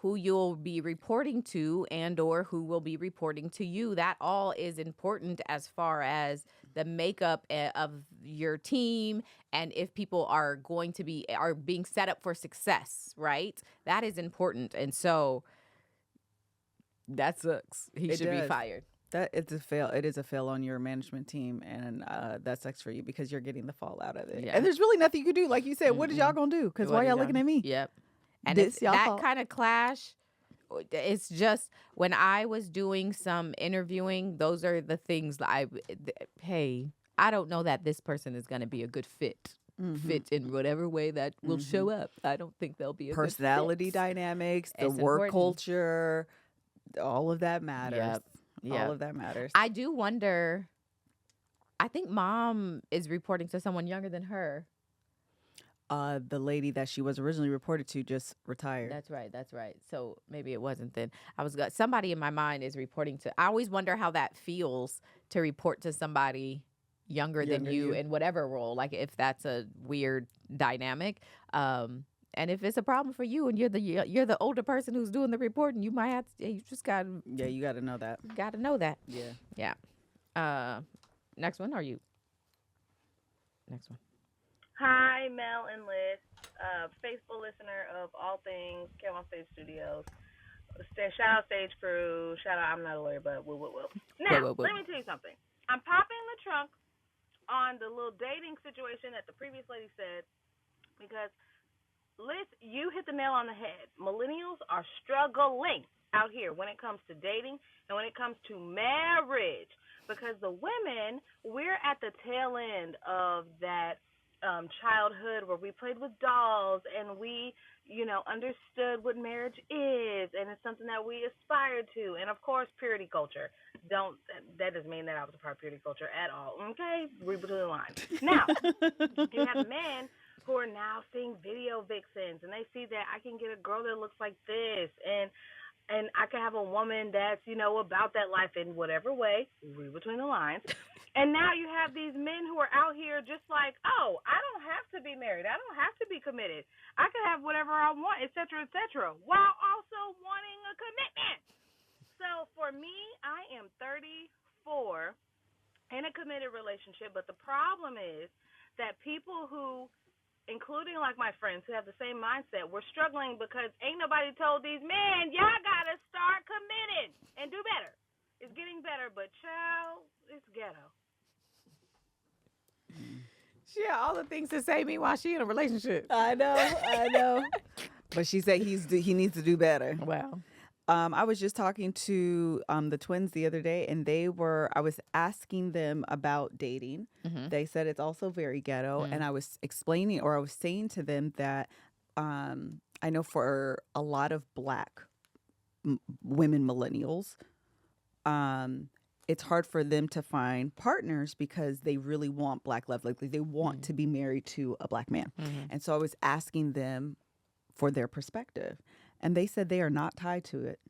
who you'll be reporting to and or who will be reporting to you. That all is important as far as the makeup of your team and if people are being set up for success, right? That is important. And so that sucks. He should be fired. It's a fail. It is a fail on your management team, and that sucks for you because you're getting the fallout of it. Yeah. And there's really nothing you can do. Like you said, what is y'all gonna do? Because why y'all looking at me? Yep. And that kind of clash, it's just when I was doing some interviewing, those are the things that I don't know that this person is going to be a good fit. Fit in whatever way that will show up. I don't think they'll be a personality good fit. Dynamics, the work culture, all of that matters. Yep. All of that matters. I do wonder, I think mom is reporting to someone younger than her. The lady that she was originally reported to just retired. That's right. So maybe it wasn't then. Somebody in my mind is reporting to. I always wonder how that feels to report to somebody younger than you in whatever role. Like if that's a weird dynamic, and if it's a problem for you and you're the older person who's doing the reporting, you might have to. You just got to. Yeah, you got to know that. Got to know that. Yeah. Next one. Are you? Next one. Hi, Mel and Liz, faithful listener of all things Kev on Stage Studios. Shout out Stage Crew. Shout out, I'm not a lawyer, but woo. Now, let me tell you something. I'm popping the trunk on the little dating situation that the previous lady said because, Liz, you hit the nail on the head. Millennials are struggling out here when it comes to dating and when it comes to marriage. because the women, we're at the tail end of that childhood where we played with dolls and we, understood what marriage is, and it's something that we aspired to. And of course, purity culture. That doesn't mean that I was a part of purity culture at all. Okay, read between the lines. Now, you have men who are now seeing video vixens, and they see that I can get a girl that looks like this, and I can have a woman that's, about that life in whatever way, read between the lines. And now you have these men who are out here just like, oh, I don't have to be married. I don't have to be committed. I can have whatever I want, et cetera, while also wanting a commitment. So for me, I am 34 in a committed relationship, but the problem is that people who, including like my friends who have the same mindset, we're struggling because ain't nobody told these men, y'all gotta start committing and do better. It's getting better, but child, it's ghetto. She had all the things to say meanwhile she in a relationship. I know. But she said he needs to do better. Wow. I was just talking to the twins the other day, and I was asking them about dating. Mm-hmm. They said it's also very ghetto, and I was saying to them that I know for a lot of Black women millennials, it's hard for them to find partners because they really want Black love. Like they want to be married to a Black man. Mm-hmm. And so I was asking them for their perspective, and they said they are not tied to it.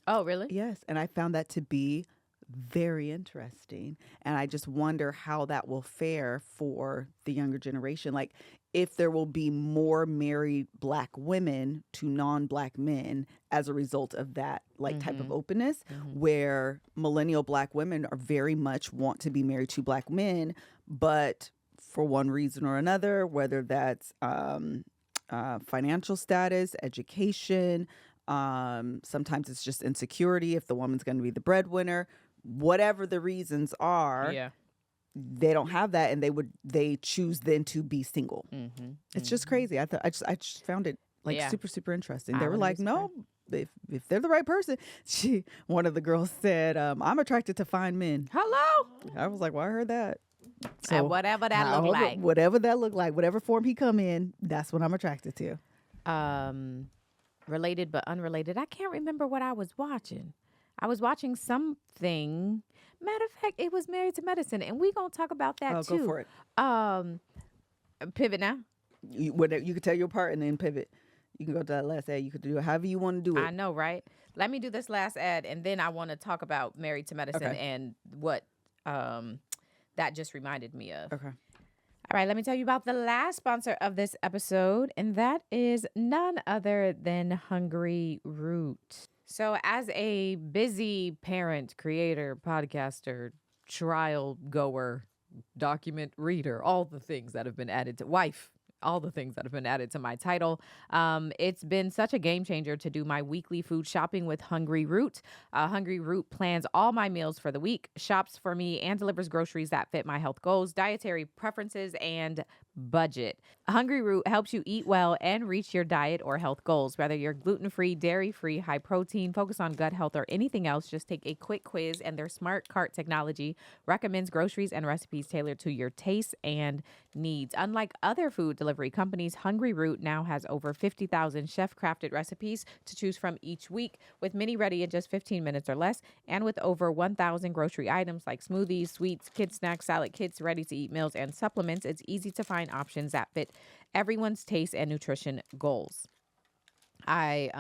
Oh, really? Yes. And I found that to be very interesting. And I just wonder how that will fare for the younger generation. Like if there will be more married Black women to non-Black men as a result of that type of openness, where millennial Black women are very much want to be married to Black men, but for one reason or another, whether that's financial status, education, sometimes it's just insecurity if the woman's going to be the breadwinner, whatever the reasons are. Yeah. They don't have that, and they choose then to be single. Mm-hmm. It's just crazy. I just found it super, super interesting. They were like, no, if they're the right person. One of the girls said, I'm attracted to fine men. Hello. I was like, well, I heard that. So And whatever that look like. Whatever that look like, whatever form he come in, that's what I'm attracted to. Related but unrelated. I can't remember what I was watching. I was watching something. Matter of fact, it was Married to Medicine, and we gonna talk about that too. Go for it. Pivot now. You could tell your part and then pivot. You can go to that last ad. You could do it however you want to do it. I know, right? Let me do this last ad, and then I want to talk about Married to Medicine and what that just reminded me of. Okay. All right, let me tell you about the last sponsor of this episode, and that is none other than Hungry Root. So as a busy parent, creator, podcaster, trial goer, document reader, all the things that have been added to wife, all the things that have been added to my title. It's been such a game changer to do my weekly food shopping with Hungry Root. Hungry Root plans all my meals for the week, shops for me, and delivers groceries that fit my health goals, dietary preferences, and budget. Hungry Root helps you eat well and reach your diet or health goals. Whether you're gluten-free, dairy-free, high protein, focus on gut health, or anything else, just take a quick quiz, and their smart cart technology recommends groceries and recipes tailored to your tastes and needs. Unlike other food delivery companies, Hungry Root now has over 50,000 chef-crafted recipes to choose from each week, with many ready in just 15 minutes or less, and with over 1,000 grocery items like smoothies, sweets, kids snacks, salad kits, ready-to-eat meals, and supplements. It's easy to find options that fit everyone's taste and nutrition goals. I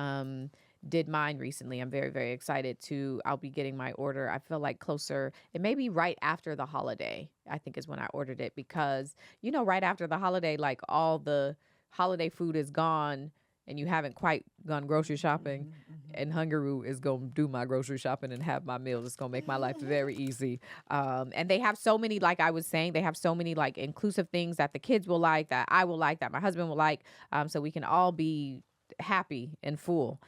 did mine recently. I'm very, very excited I'll be getting my order. I feel like closer, it may be right after the holiday, I think is when I ordered it, because, right after the holiday, like all the holiday food is gone and you haven't quite gone grocery shopping, and Hungry Root is going to do my grocery shopping and have my meals. It's going to make my life very easy. And they have so many, like I was saying, they have so many like inclusive things that the kids will like, that I will like, that my husband will like, so we can all be happy and full.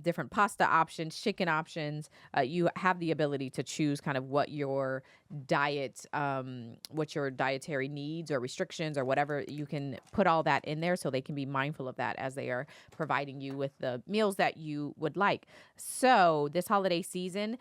Different pasta options, chicken options. You have the ability to choose kind of what your diet, what your dietary needs or restrictions or whatever. You can put all that in there so they can be mindful of that as they are providing you with the meals that you would like. So this holiday season,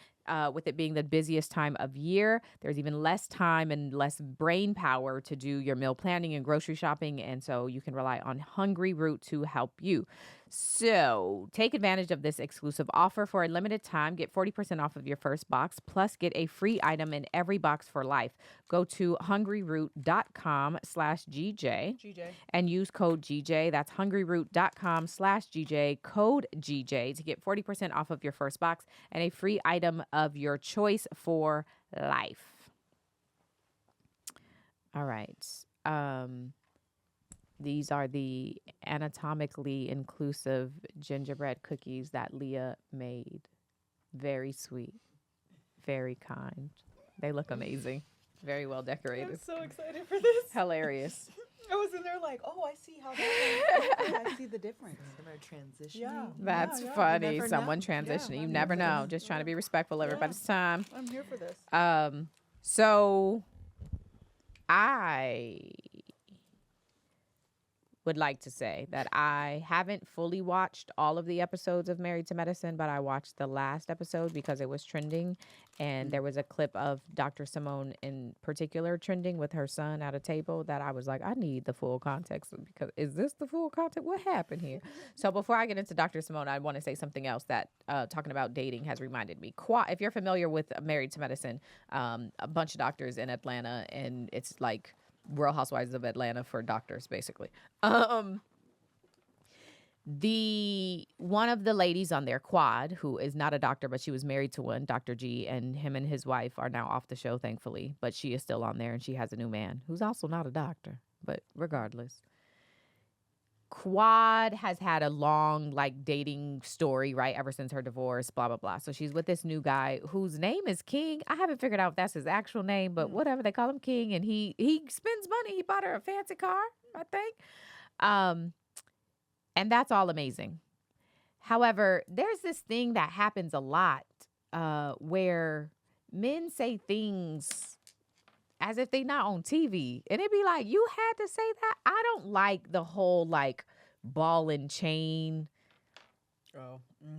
with it being the busiest time of year, there's even less time and less brain power to do your meal planning and grocery shopping. And so you can rely on Hungry Root to help you. So take advantage of this exclusive offer for a limited time. Get 40% off of your first box, plus get a free item in every box for life. Go to hungryroot.com/GJ and use code GJ. That's hungryroot.com/GJ, code GJ to get 40% off of your first box and a free item of your choice for life. All right. These are the anatomically inclusive gingerbread cookies that Leah made. Very sweet, very kind. They look amazing. Very well decorated. I'm so excited for this. Hilarious. I was in there like, oh, I see how that I see the difference. Some are transitioning. Yeah. That's Yeah, funny. you never Someone know. transitioning. Yeah, You I'm never here for know. this. Just trying to be respectful of everybody's time. I'm here for this. So I would like to say that I haven't fully watched all of the episodes of Married to Medicine, but I watched the last episode because it was trending, and there was a clip of Dr. Simone in particular trending with her son at a table that I was like, I need the full context, because is this the full context? What happened here? So before I get into Dr. Simone, I want to say something else that talking about dating has reminded me. If you're familiar with Married to Medicine, a bunch of doctors in Atlanta, and it's like Real Housewives of Atlanta for doctors, basically. The one of the ladies on their Quad, who is not a doctor, but she was married to one, Dr. G, and him and his wife are now off the show, thankfully. But she is still on there, and she has a new man who's also not a doctor. But regardless, Quad has had a long, like, dating story, right, ever since her divorce, blah, blah, blah. So she's with this new guy whose name is King. I haven't figured out if that's his actual name, but whatever, they call him King. And he spends money. He bought her a fancy car, I think. And that's all amazing. However, there's this thing that happens a lot where men say things as if they not on TV. And it'd be like, you had to say that? I don't like the whole, like, ball and chain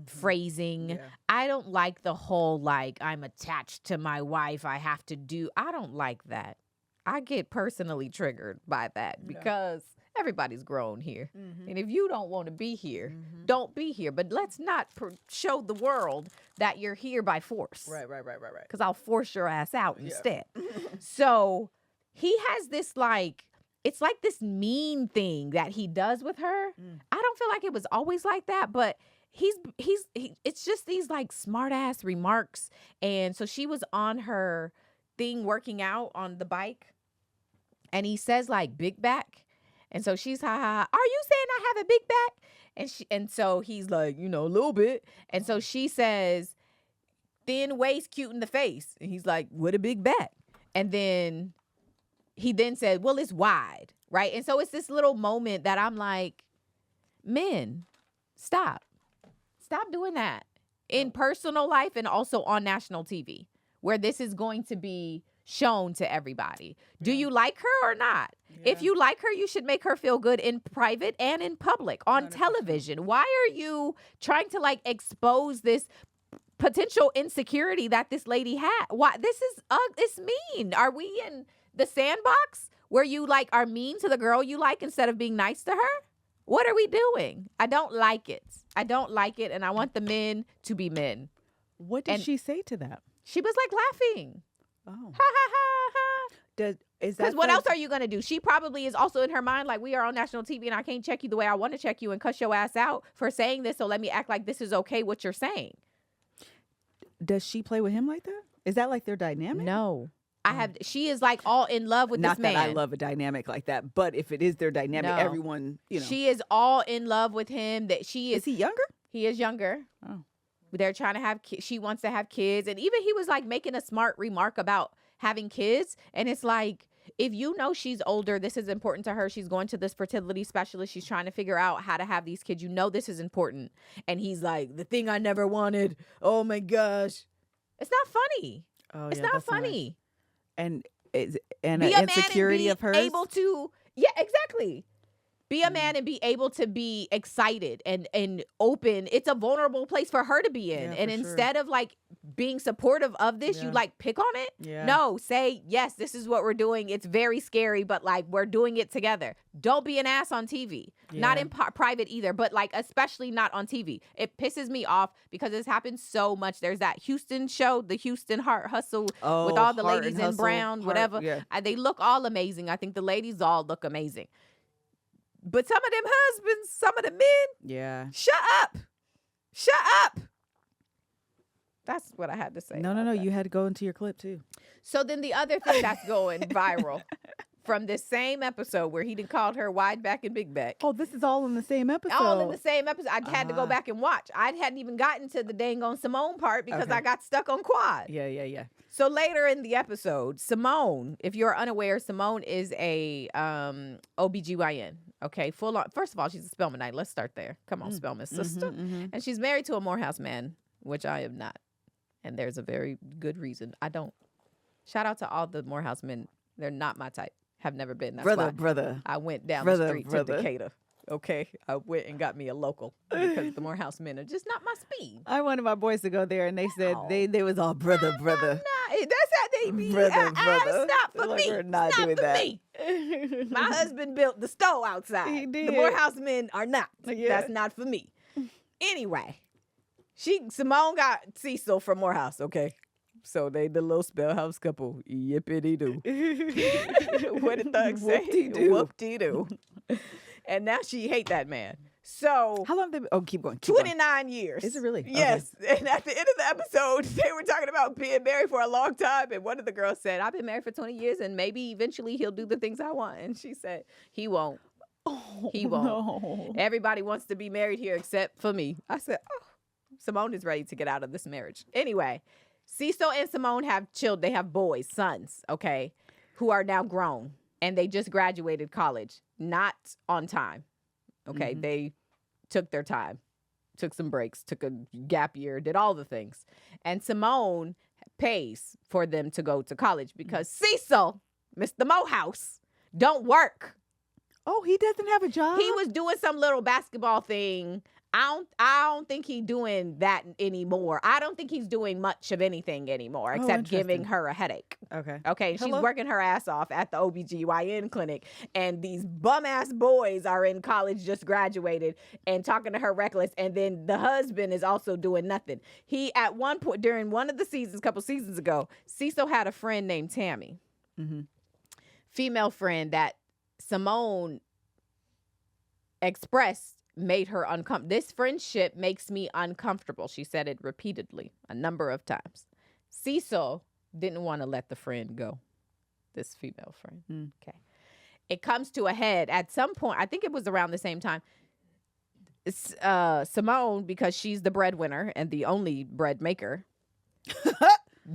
phrasing. Yeah. I don't like the whole, like, I'm attached to my wife, I have to do. I don't like that. I get personally triggered by that because everybody's grown here. And if you don't want to be here, don't be here. But let's not show the world that you're here by force. Right. Because I'll force your ass out instead. So he has this, like, it's like this mean thing that he does with her. I don't feel like it was always like that, but it's just these, like, smart ass remarks. And so she was on her thing working out on the bike, and he says, like, big back. And so she's, ha ha, are you saying I have a big back? And so he's like, you know, a little bit. And so she says, thin waist, cute in the face. And he's like, what a big back. And then he then said, well, it's wide, right? And so it's this little moment that I'm like, men, stop. Stop doing that in personal life and also on national TV, where this is going to be shown to everybody. Do you like her or not? If you like her, you should make her feel good in private and in public on 100%. Television. Why are you trying to, like, expose this potential insecurity that this lady had? Why? This is it's mean. Are we in the sandbox where you, like, are mean to the girl you like instead of being nice to her? What are we doing? I don't like it. And I want the men to be men. What did she say to that? She was, like, laughing. Oh. Ha ha ha ha. Because what else are you going to do? She probably is also in her mind like, we are on national TV and I can't check you the way I want to check you and cuss your ass out for saying this. So let me act like this is okay what you're saying. Does she play with him like that? Is that like their dynamic? No. She is, like, all in love with this man. Not that I love a dynamic like that, but if it is their dynamic, everyone, you know. She is all in love with him. That she Is he younger? He is younger. Oh. They're trying to have she wants to have kids. And even he was, like, making a smart remark about having kids. And it's like, if you know she's older, this is important to her. She's going to this fertility specialist. She's trying to figure out how to have these kids. You know this is important. And he's like, the thing I never wanted. Oh, my gosh. It's not funny. Oh, it's not funny. Nice. And an be a insecurity man and be of hers? able to, yeah, exactly. Be a man and be able to be excited and open. It's a vulnerable place for her to be in. Yeah, and for sure. instead of like being supportive of this, you like pick on it. Yeah. No, say, yes, this is what we're doing. It's very scary, but like we're doing it together. Don't be an ass on TV. Not in private either, but like especially not on TV. It pisses me off because it's happened so much. There's that Houston show, the Houston Heart Hustle, with all the Heart ladies and in Hustle, brown, Heart, whatever. yeah. They look all amazing. I think the ladies all look amazing. But some of them husbands, some of the men, shut up. Shut up. That's what I had to say. No. You had to go into your clip too. So then the other thing that's going viral from this same episode where he called her wide back and big back. Oh, this is all in the same episode. All in the same episode. I had to go back and watch. I hadn't even gotten to the dang on Simone part because I got stuck on Quad. Yeah. So later in the episode, Simone, if you're unaware, Simone is a OBGYN. Okay, full on. First of all, she's a Spelmanite. Let's start there. Come on, Spelman sister. And she's married to a Morehouse man, which I am not. And there's a very good reason. I don't. Shout out to all the Morehouse men. They're not my type. Have never been. That's why brother. I went down the street to Decatur. Okay, I went and got me a local because the Morehouse men are just not my speed. I wanted my boys to go there, and they said they was all brother. Nah, that's how they be. Brother. It's not for Like, me. we're not it's doing not for that. me. My husband built the stove outside. He did. The Morehouse men are not. Yeah. That's not for me. Anyway, Simone got Cecil from Morehouse. Okay. So they the little Spellhouse couple. Yippity doo. What did Thug say? Whoop-dee-doo. Whoop-dee-doo. And now she hate that man. So How long have they? Oh, keep going. 29 years. Is it really? Yes. And at the end of the episode, they were talking about being married for a long time. And one of the girls said, I've been married for 20 years and maybe eventually he'll do the things I want. And she said, he won't. He won't. No. Everybody wants to be married here except for me. I said, Simone is ready to get out of this marriage. Anyway, Cecil and Simone have children. They have boys, sons, okay, who are now grown. And they just graduated college, not on time. Okay, they took their time, took some breaks, took a gap year, did all the things. And Simone pays for them to go to college because Cecil, Mr. Morehouse, don't work. Oh, he doesn't have a job? He was doing some little basketball thing. I don't think he's doing that anymore. I don't think he's doing much of anything anymore except giving her a headache. Okay. She's working her ass off at the OBGYN clinic. And these bum-ass boys are in college, just graduated, and talking to her reckless. And then the husband is also doing nothing. He, at one point, during one of the seasons, a couple seasons ago, Cecil had a friend named Tammy. Female friend that Simone expressed made her uncomfortable. This friendship makes me uncomfortable. She said it repeatedly, a number of times. Cecil didn't want to let the friend go, this female friend. Okay. It comes to a head at some point. I think it was around the same time. Simone, because she's the breadwinner and the only bread maker,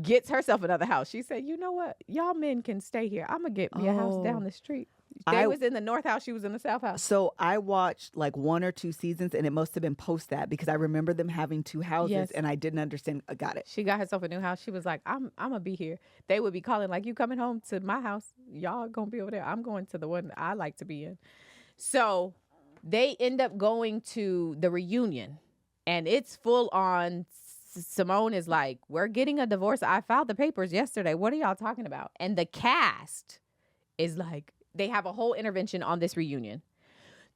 gets herself another house. She said, you know what? Y'all men can stay here. I'm going to get me a house down the street. They was in the North house. She was in the South house. So I watched like 1 or 2 seasons, and it must have been post that because I remember them having 2 houses, and I didn't understand. I got it. She got herself a new house. She was like, I'm going to be here. They would be calling like, you coming home to my house? Y'all going to be over there. I'm going to the one I like to be in. So they end up going to the reunion, and it's full on. Simone is like, we're getting a divorce. I filed the papers yesterday. What are y'all talking about? And the cast is like, they have a whole intervention on this reunion.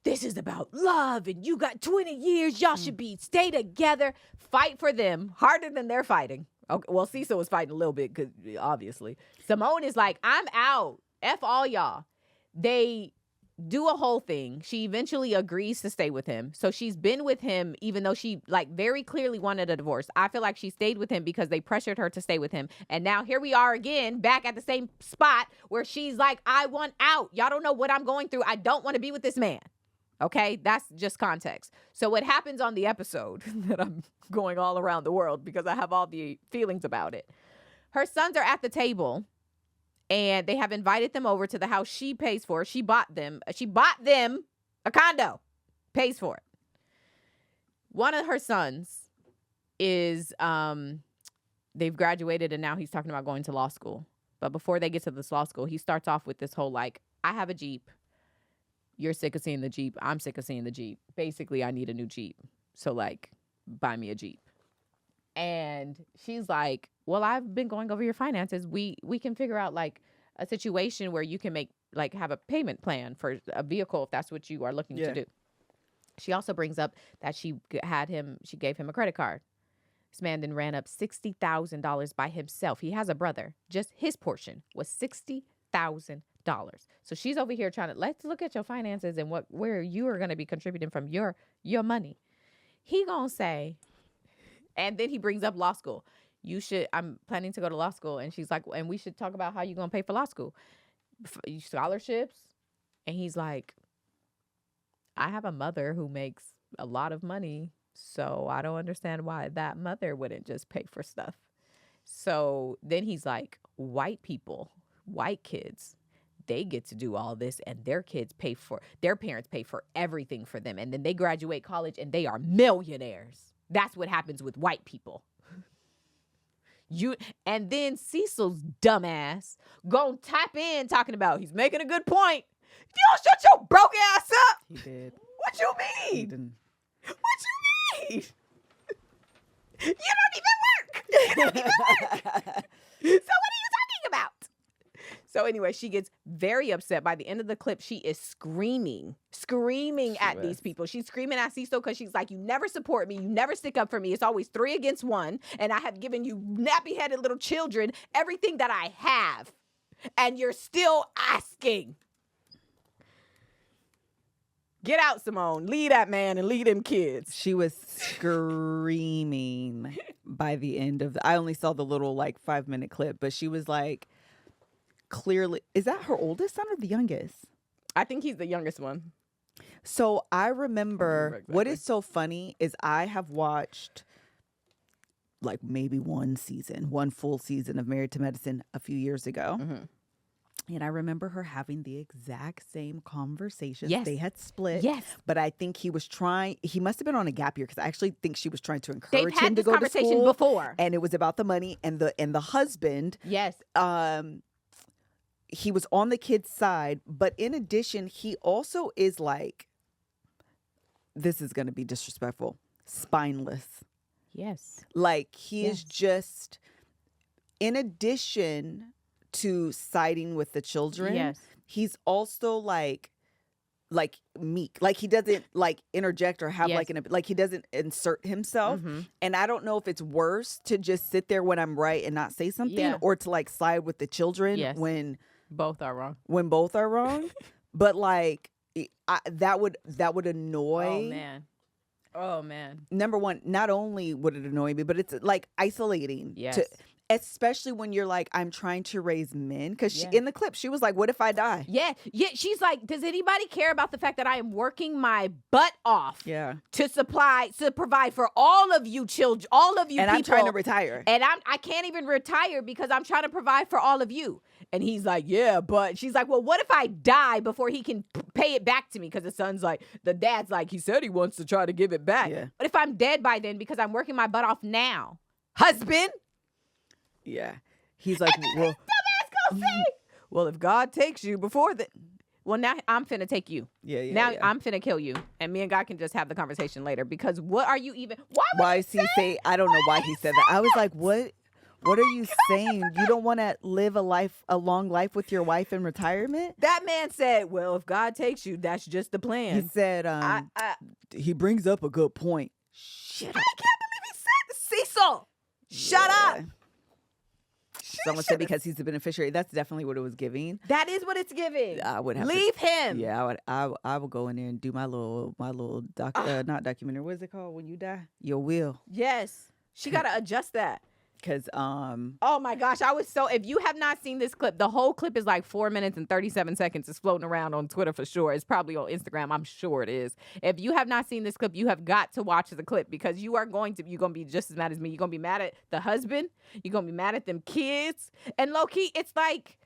This is about love, and you got 20 years. Y'all should stay together, fight for them harder than they're fighting. Okay, well, Cecil was fighting a little bit, because obviously. Simone is like, I'm out. F all y'all. They do a whole thing. She eventually agrees to stay with him. So she's been with him even though she like very clearly wanted a divorce. I feel like she stayed with him because they pressured her to stay with him. And now here we are again back at the same spot where she's like, I want out. Y'all don't know what I'm going through. I don't want to be with this man. Okay, that's just context. So what happens on the episode that I'm going all around the world because I have all the feelings about it. Her sons are at the table. And they have invited them over to the house she pays for. She bought them a condo, pays for it. One of her sons is, they've graduated and now he's talking about going to law school. But before they get to this law school, he starts off with this whole like, I have a Jeep. you're sick of seeing the Jeep. I'm sick of seeing the Jeep. Basically, I need a new Jeep. So, like, buy me a Jeep. And she's like, well, I've been going over your finances. We can figure out, like, a situation where you can make, like, have a payment plan for a vehicle if that's what you are looking to do. She also brings up that she gave him a credit card. This man then ran up $60,000 by himself. He has a brother. Just his portion was $60,000. So she's over here trying to, let's look at your finances and where you are going to be contributing from your money. He gonna say, and then he brings up law school. I'm planning to go to law school. And she's like, and we should talk about how you're going to pay for law school. Scholarships. And he's like, I have a mother who makes a lot of money, so I don't understand why that mother wouldn't just pay for stuff. So then he's like, white people, white kids, they get to do all this, and their parents pay for everything for them. And then they graduate college and they are millionaires. That's what happens with white people. And then Cecil's dumbass gonna tap in talking about he's making a good point. You don't shut your broke ass up. He did. What you mean? He didn't. What you mean? You don't even work. So what are you talking about? So anyway, she gets very upset. By the end of the clip, she is screaming at these people. She's screaming at Cecil because she's like, you never support me. You never stick up for me. It's always 3 against 1. And I have given you nappy-headed little children everything that I have. And you're still asking. Get out, Simone. Lead that man and lead them kids. She was screaming by the end of I only saw the little like 5-minute clip, but she was like, clearly, is that her oldest son or the youngest? I think he's the youngest one. So I remember what is so funny is I have watched like maybe one full season of Married to Medicine a few years ago. Mm-hmm. And I remember her having the exact same conversation. Yes. They had split. Yes. But I think he must have been on a gap year because I actually think she was trying to encourage him to go to school. They've had this conversation before. And it was about the money and the husband. Yes. He was on the kid's side. But in addition, he also is like, this is going to be disrespectful, spineless. Yes. Like he is just, in addition to siding with the children, he's also like meek. Like he doesn't like interject or have like he doesn't insert himself. Mm-hmm. And I don't know if it's worse to just sit there when I'm right and not say something or to like side with the children when both are wrong. When both are wrong. But like that would annoy. Oh man. Number one, not only would it annoy me, but it's like isolating. Yes. Especially when you're like, I'm trying to raise men. Because in the clip, she was like, what if I die? Yeah. She's like, does anybody care about the fact that I am working my butt off to provide for all of you children, all of you and people. I'm trying to retire. And I can't even retire because I'm trying to provide for all of you. And he's like, yeah, but she's like, well, what if I die before he can pay it back to me? Because the dad's like, he said he wants to try to give it back. Yeah. But if I'm dead by then because I'm working my butt off now, husband. Yeah. He's like, well, dumbass gonna say, well, if God takes you before that, well, now I'm finna take you. Now I'm finna kill you. And me and God can just have the conversation later because what are you even, why is he say, I don't know why he said that. I was like, what are you saying? You don't want to live a long life with your wife in retirement? That man said, well, if God takes you, that's just the plan. He said, he brings up a good point. Shit. I can't believe he said this. Cecil, shut up. Someone said because he's the beneficiary. That's definitely what it was giving. That is what it's giving. I would have leave him. Yeah, I would go in there and do my little not documentary. What is it called when you die? Your will. Yes, she got to adjust that. Because oh my gosh, if you have not seen this clip, the whole clip is like 4 minutes and 37 seconds. It's floating around on Twitter for sure. It's probably on Instagram. I'm sure it is. If you have not seen this clip, you have got to watch the clip because you're going to be just as mad as me. You're going to be mad at the husband. You're going to be mad at them kids. And low key, it's like,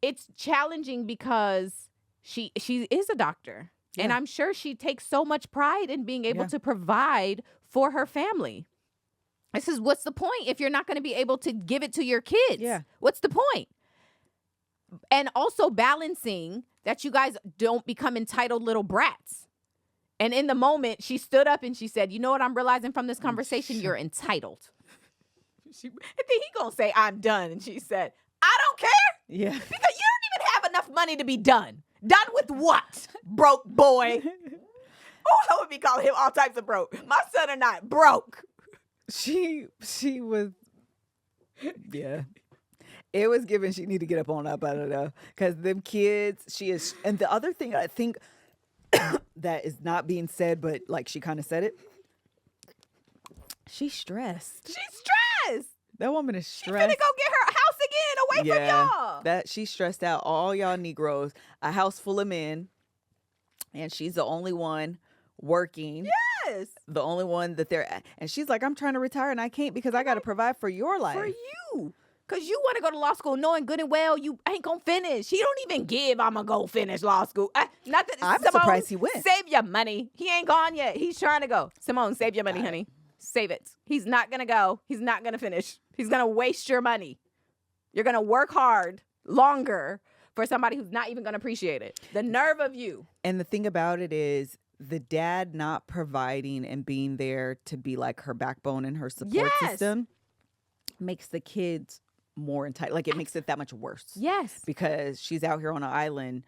it's challenging because she is a doctor. Yeah. And I'm sure she takes so much pride in being able to provide for her family. This is what's the point if you're not going to be able to give it to your kids? Yeah. What's the point? And also balancing that you guys don't become entitled little brats. And in the moment, she stood up and she said, you know what I'm realizing from this conversation? You're entitled. And then he gonna say, I'm done. And she said, I don't care. Yeah. Because you don't even have enough money to be done. Done with what? Broke boy. Oh, I would be calling him all types of broke. My son and I, broke. She was, yeah. It was given she need to get up on up out of there. Because them kids, she is, and the other thing I think that is not being said, but like she kind of said it, she's stressed. She's stressed. That woman is She's stressed. finna go get her house again away from y'all. That she's stressed out. All y'all Negroes, a house full of men, and she's the only one working. Yes. The only one that and she's like, I'm trying to retire and I can't because I got to provide for your life. For you. Because you want to go to law school knowing good and well you ain't going to finish. He don't even give, I'm going to go finish law school. Not that I'm Simone, surprised he went. Save your money. He ain't gone yet. He's trying to go. Simone, save your money, honey. Save it. He's not going to go. He's not going to finish. He's going to waste your money. You're going to work hard longer for somebody who's not even going to appreciate it. The nerve of you. And the thing about it is the dad not providing and being there to be like her backbone and her support system makes the kids more entitled. Like it makes it that much worse. Yes. Because she's out here on an island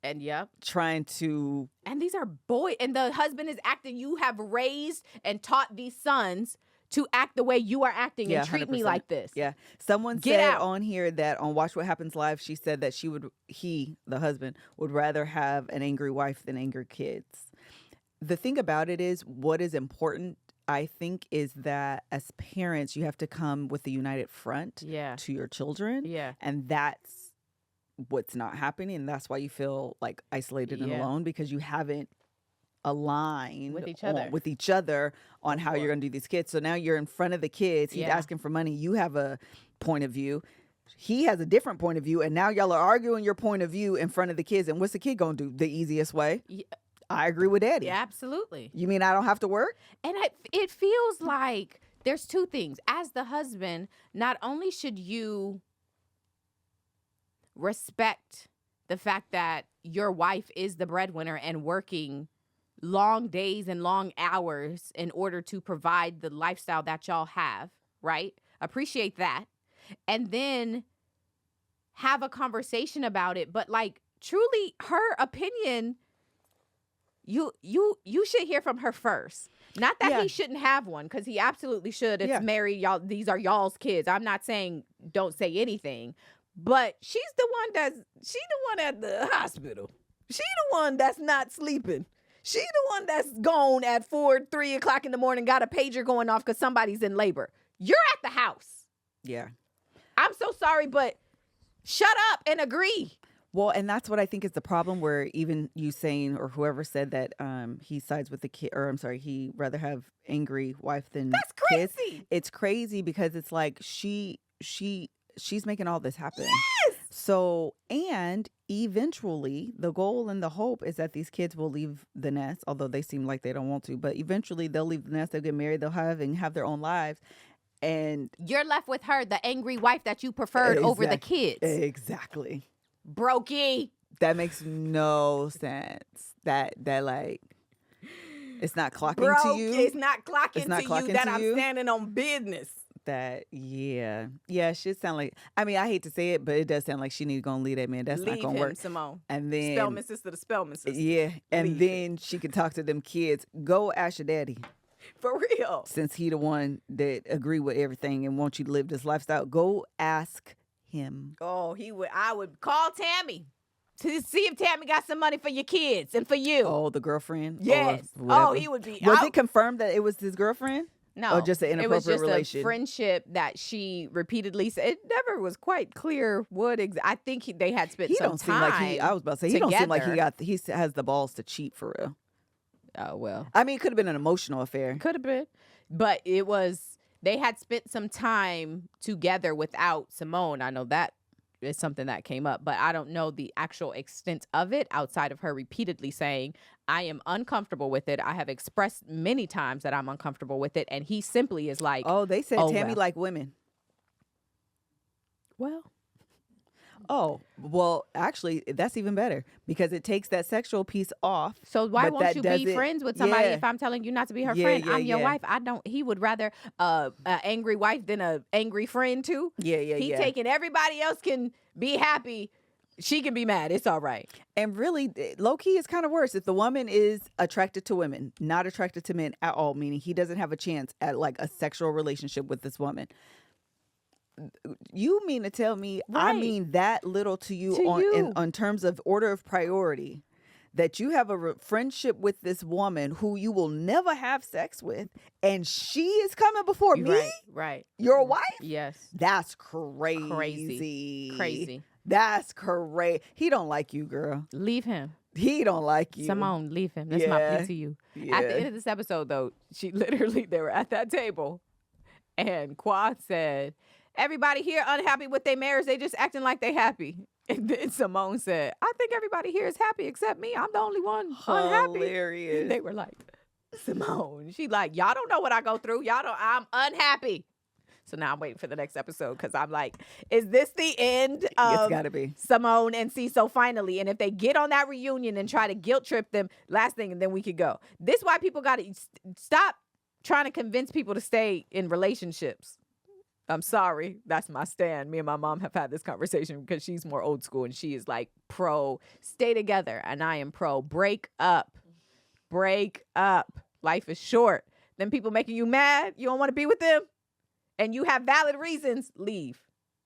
and trying to. And these are boys. And the husband is acting. You have raised and taught these sons to act the way you are acting and treat 100%. me like this. Yeah. Someone said on here that on Watch What Happens Live, she said that the husband, would rather have an angry wife than angry kids. The thing about it is, what is important, I think, is that as parents, you have to come with a united front to your children. Yeah. And that's what's not happening. And that's why you feel like isolated and alone, because you haven't aligned with each other on how you're going to do these kids. So now you're in front of the kids. He's asking for money. You have a point of view. He has a different point of view. And now y'all are arguing your point of view in front of the kids. And what's the kid going to do? The easiest way? Yeah. I agree with Daddy. Yeah, absolutely. You mean I don't have to work? And it feels like there's two things. As the husband, not only should you respect the fact that your wife is the breadwinner and working long days and long hours in order to provide the lifestyle that y'all have, right? Appreciate that. And then have a conversation about it. But like truly her opinion, you should hear from her first. Not that he shouldn't have one, because he absolutely should. It's married, y'all. These are y'all's kids. I'm not saying don't say anything, but she's the one at the hospital. She the one that's not sleeping. She the one that's gone at 3 o'clock in the morning, got a pager going off because somebody's in labor. You're at the house. Yeah. I'm so sorry, but shut up and agree. Well, and that's what I think is the problem, where even you saying, or whoever said that he sides with the kid, or I'm sorry, he rather have angry wife than That's crazy. kids. It's crazy because it's like she's making all this happen. Yes. So, and eventually the goal and the hope is that these kids will leave the nest, although they seem like they don't want to, but eventually they'll leave the nest, they'll get married, they'll have their own lives. And you're left with her, the angry wife that you preferred over the kids. Exactly. Brokey. That makes no sense. That like, it's not clocking to you. It's not clocking to you that I'm you. standing on business. That she sound like, I mean, I hate to say it, but it does sound like she need to go and leave that man. That's not gonna work. Simone. And then Spellman sister to Spellman sister. Yeah, and then she can talk to them kids. Go ask your daddy. For real. Since he the one that agree with everything and want you to live this lifestyle, go ask him. Oh, I would call Tammy to see if Tammy got some money for your kids and for you. Oh, the girlfriend? Yes. Oh, he would be. Was it confirmed that it was his girlfriend? No. Or just an inappropriate relation? It was just a friendship that she repeatedly said. It never was quite clear what I think they had spent some time. I was about to say, he don't seem like he has the balls to cheat for real. Oh, well. I mean, it could have been an emotional affair. Could have been. But they had spent some time together without Simone. I know that is something that came up, but I don't know the actual extent of it outside of her repeatedly saying, I am uncomfortable with it. I have expressed many times that I'm uncomfortable with it. And he simply is like, oh, they said Tammy like women. Well. Oh, well, actually, that's even better because it takes that sexual piece off. So why but won't that you be doesn't- friends with somebody Yeah. if I'm telling you not to be her Yeah, friend? yeah, I'm your yeah. wife. He would rather a angry wife than a angry friend too. Yeah, He taking everybody else can be happy. She can be mad. It's all right. And really, low key is kind of worse. If the woman is attracted to women, not attracted to men at all, meaning he doesn't have a chance at like a sexual relationship with this woman. You mean to tell me I Right. mean that little to you To you. on terms of order of priority, that you have a friendship with this woman who you will never have sex with, and she is coming before me, Right. your wife? Yes. That's crazy. Crazy. That's crazy. He don't like you, girl. Leave him. He don't like you. Simone, leave him. That's my Yeah. plea to you. Yeah. At the end of this episode, though, they were at that table, and Quad said, "Everybody here unhappy with their marriage. They just acting like they happy." And then Simone said, "I think everybody here is happy except me. I'm the only one unhappy." Hilarious. And they were like, "Simone," she like, "Y'all don't know what I go through. Y'all don't. I'm unhappy." So now I'm waiting for the next episode because I'm like, is this the end It's of got to be. Simone and Cecil finally? And if they get on that reunion and try to guilt trip them, last thing, and then we could go. This why people got to stop trying to convince people to stay in relationships. I'm sorry. That's my stand. Me and my mom have had this conversation because she's more old school and she is like pro stay together. And I am pro break up. Break up. Life is short. Then people making you mad. You don't want to be with them. And you have valid reasons, leave.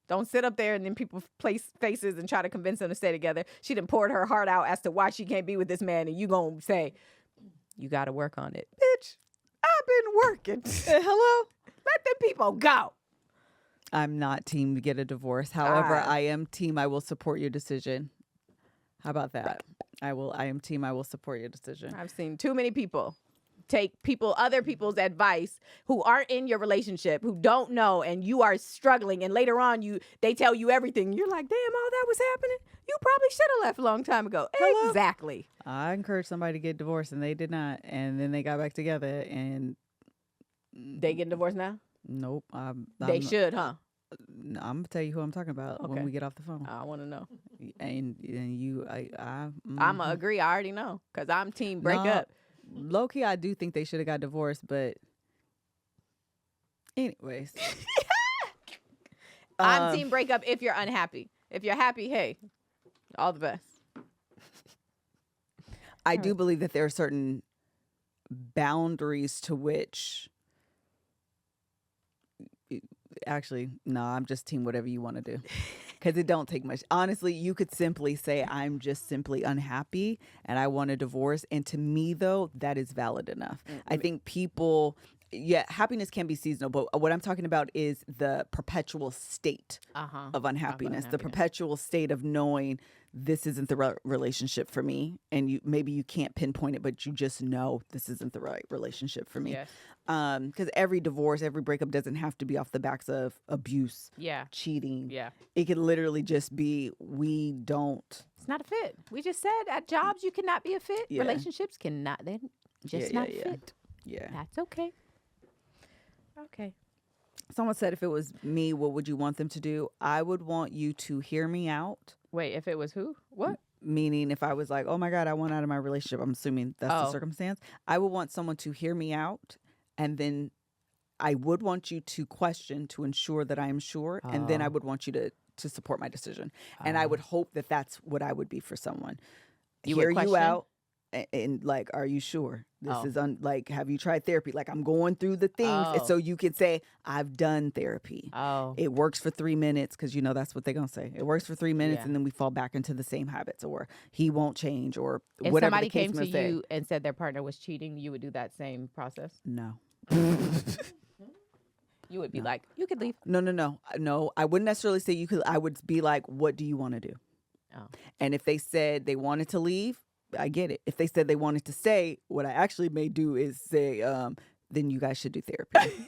Don't sit up there and then people place faces and try to convince them to stay together. She done poured her heart out as to why she can't be with this man. And you gonna say, you got to work on it. Bitch, I've been working. Hello? Let them people go. I'm not team to get a divorce. However, Ah. I am team. I will support your decision. How about that? I am team. I will support your decision. I've seen too many people take other people's advice who aren't in your relationship, who don't know, and you are struggling. And later on, they tell you everything. You're like, damn, all that was happening. You probably should have left a long time ago. Hello? Exactly. I encouraged somebody to get divorced, and they did not. And then they got back together, and They getting divorced now? nope. They should, huh? I'm gonna tell you who I'm talking about Okay. when we get off the phone. I want to know. And you, I'm going to agree. I already know because I'm team break No, up. low key, I do think they should have got divorced, but anyways, I'm team break up if you're unhappy. If you're happy, hey, all the best. I do believe that there are certain boundaries to which. Actually, no, I'm just team whatever you want to do. Because it don't take much. Honestly, you could simply say, I'm just simply unhappy and I want a divorce. And to me, though, that is valid enough. I think people, happiness can be seasonal. But what I'm talking about is the perpetual state of unhappiness, the perpetual state of knowing this isn't the right relationship for me. And maybe you can't pinpoint it, but you just know this isn't the right relationship for me. Yes. Because every divorce, every breakup doesn't have to be off the backs of abuse, cheating. Yeah. It could literally just be we don't. It's not a fit. We just said at jobs you cannot be a fit. Yeah. Relationships cannot. They're just not fit. Yeah. That's okay. Okay. Someone said if it was me, what would you want them to do? I would want you to hear me out. Wait, if it was who? What? Meaning if I was like, oh my God, I want out of my relationship. I'm assuming that's the circumstance. I would want someone to hear me out. And then I would want you to question to ensure that I am sure. And then I would want you to support my decision. And I would hope that that's what I would be for someone. You hear would you question? out. And like, are you sure? This is like, have you tried therapy? Like, I'm going through the things. And so you could say, I've done therapy. It works for 3 minutes because, that's what they're going to say. It works for 3 minutes and then we fall back into the same habits or he won't change or If whatever somebody the case came may to say. you and said their partner was cheating, you would do that same process? No. You would be like, you could leave. No, I wouldn't necessarily say you could. I would be like, what do you want to do? And if they said they wanted to leave, I get it. If they said they wanted to stay, what I actually may do is say, then you guys should do therapy.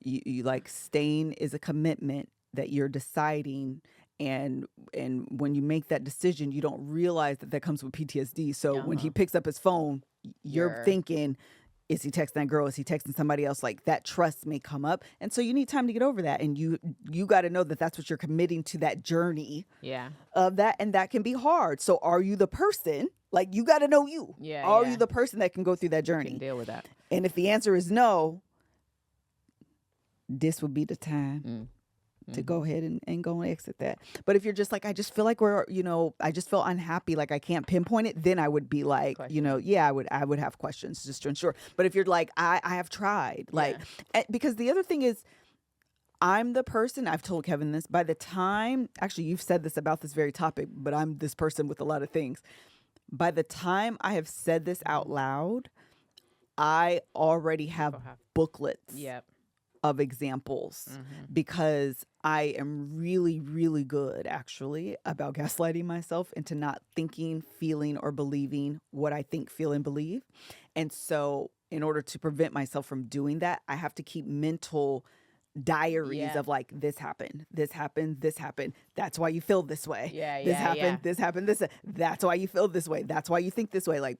you like staying is a commitment that you're deciding. And when you make that decision, you don't realize that comes with PTSD. So when he picks up his phone, you're thinking, is he texting that girl? Is he texting somebody else? Like that trust may come up. And so you need time to get over that. And you got to know that that's what you're committing to, that journey of that. And that can be hard. So are you the person? Like you got to know you. Yeah. Are you the person that can go through that journey? Can deal with that. And if the answer is no, this would be the time to go ahead and go and exit that. But if you're just like, I just feel like I just feel unhappy, like I can't pinpoint it, then I would be like, I would have questions just to ensure. But if you're like, I have tried, like, because the other thing is, I'm the person, I've told Kevin this, by the time, actually you've said this about this very topic, but I'm this person with a lot of things. By the time I have said this out loud, I already have booklets. Of examples because I am really, really good actually about gaslighting myself into not thinking, feeling, or believing what I think, feel, and believe. And so in order to prevent myself from doing that, I have to keep mental diaries of like, this happened. That's why you feel this way. This happened. That's why you feel this way. That's why you think this way. Like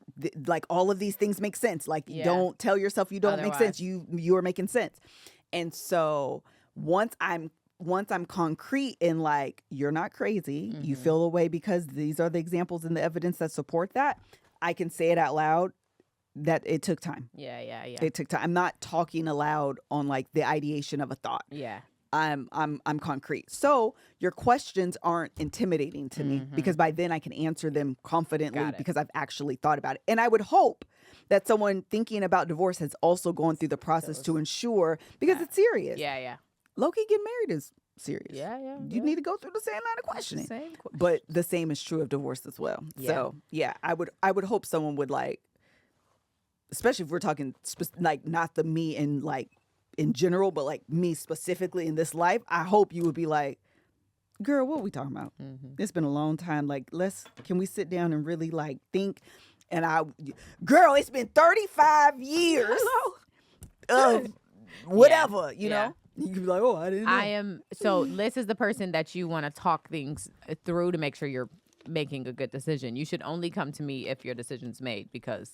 all of these things make sense. Like don't tell yourself you don't make sense. You are making sense. And so once I'm concrete in like, you're not crazy, you feel a way because these are the examples and the evidence that support that, I can say it out loud. That it took time. It took time. I'm not talking aloud on like the ideation of a thought. I'm concrete. So your questions aren't intimidating to me because by then I can answer them confidently because I've actually thought about it. And I would hope that someone thinking about divorce has also gone through the process to ensure, because it's serious. Low-key getting married is serious. You need to go through the same line of questioning. But the same is true of divorce as well. So I would hope someone would like, especially if we're talking like not the me and like in general, but like me specifically in this life, I hope you would be like, girl, what are we talking about? It's been a long time. Like, can we sit down and really like think? And girl, it's been 35 years of whatever, you know? You can be like, oh, I didn't know. So Liz is the person that you want to talk things through to make sure you're making a good decision. You should only come to me if your decision's made, because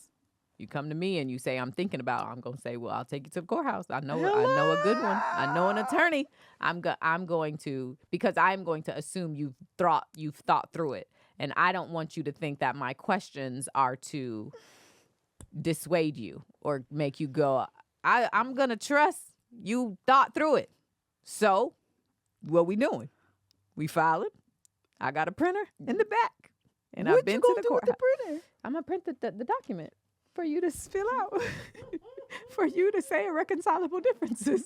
you come to me and you say, I'm thinking about it, I'm going to say, well, I'll take you to the courthouse. I know a good one. I know an attorney. I'm going to, because I'm going to assume you've thought through it. And I don't want you to think that my questions are to dissuade you or make you go, I'm going to trust you thought through it. So what we doing? We filing. I got a printer in the back. And I've been to the courthouse. With the printer? I'm going to print the document for you to fill out. For you to say irreconcilable differences.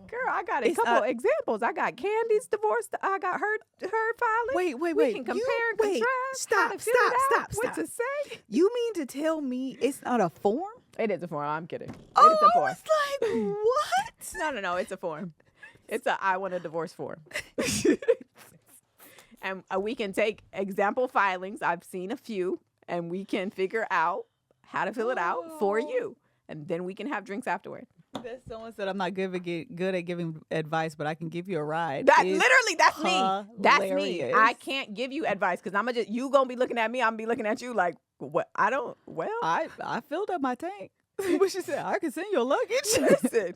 Girl, I got a couple examples. I got Candy's divorce. I got her filing. Wait. We can compare and contrast. Stop. What to say? You mean to tell me it's not a form? It is a form. I'm kidding. Oh, it is a form. It's like, what? No. It's a form. It's a I want a divorce form. And we can take example filings. I've seen a few, and we can figure out how to fill it out for you. And then we can have drinks afterward. Someone said I'm not good at giving advice, but I can give you a ride. That's me. That's me. I can't give you advice because you gonna be looking at me. I'm gonna be looking at you like, what? I filled up my tank. What she said? I can send you a luggage. Listen,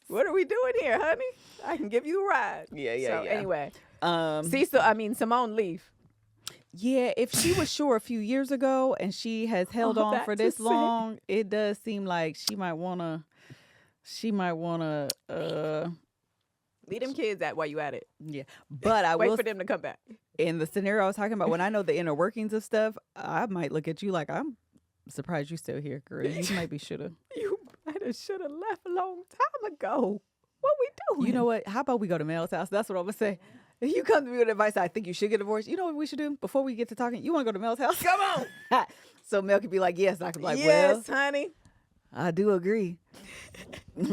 what are we doing here, honey? I can give you a ride. Yeah. Anyway, Simone leave. Yeah, if she was sure a few years ago and she has held on for this long, it does seem like she might wanna leave them kids while you at it. Yeah, but I wait will for them to come back. In the scenario I was talking about, when I know the inner workings of stuff, I might look at you like, I'm surprised you still here, girl. You might be shoulda. You might have shoulda left a long time ago. What we doing? You know what? How about we go to Mel's house? That's what I'm gonna say. If you come to me with advice, I think you should get divorced. You know what we should do before we get to talking? You want to go to Mel's house? Come on. So Mel could be like, yes. I could be like, yes, honey. I do agree.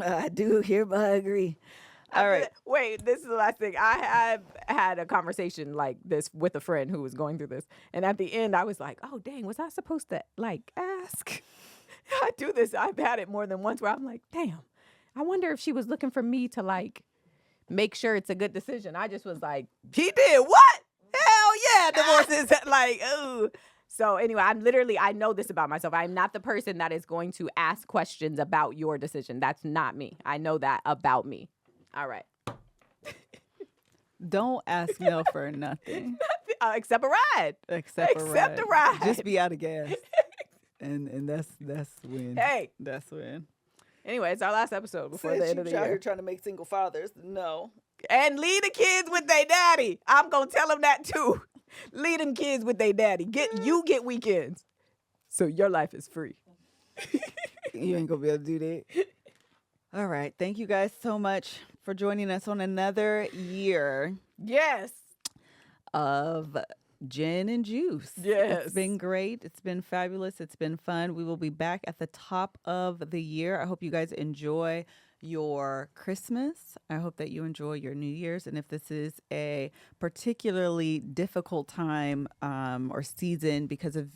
I do hereby agree. All right. Wait, this is the last thing. I have had a conversation like this with a friend who was going through this. And at the end, I was like, oh, dang, was I supposed to like ask? I do this. I've had it more than once where I'm like, damn, I wonder if she was looking for me to like make sure it's a good decision. I just was like, he did what? Hell yeah, divorce is like, ooh. So anyway, I know this about myself. I'm not the person that is going to ask questions about your decision. That's not me. I know that about me. All right. Don't ask Mel for nothing. Except a ride. Except a ride. Just be out of gas. And that's when. Hey. That's when. Anyway, it's our last episode before the end of the year. Here trying to make single fathers. No. And leave the kids with their daddy. I'm going to tell them that too. Leave them kids with their daddy. You get weekends. So your life is free. You ain't going to be able to do that. All right. Thank you guys so much for joining us on another year. Yes. Of gin and juice. Yes. It's been great. It's been fabulous. It's been fun. We will be back at the top of the year. I hope you guys enjoy your Christmas. I hope that you enjoy your New Year's. And if this is a particularly difficult time or season because of,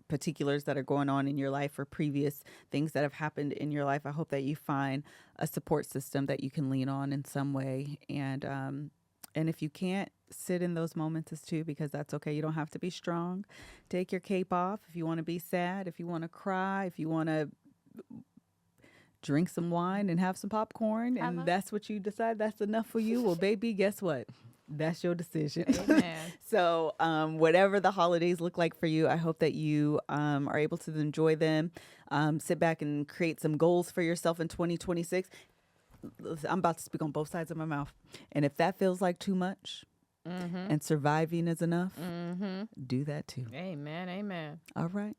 particulars that are going on in your life or previous things that have happened in your life, I hope that you find a support system that you can lean on in some way. And if you can't, sit in those moments too, because that's okay. You don't have to be strong. Take your cape off if you want to be sad, if you want to cry, if you want to drink some wine and have some popcorn, and that's what you decide that's enough for you. Well, baby, guess what? That's your decision. Amen. So whatever the holidays look like for you, I hope that you are able to enjoy them. Sit back and create some goals for yourself in 2026. I'm about to speak on both sides of my mouth. And if that feels like too much and surviving is enough, do that too. Amen. Amen. All right.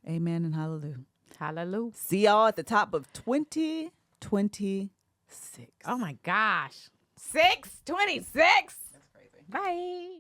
Amen and hallelujah. Hallelujah. See y'all at the top of 2026. Oh my gosh. 626. That's crazy. Bye.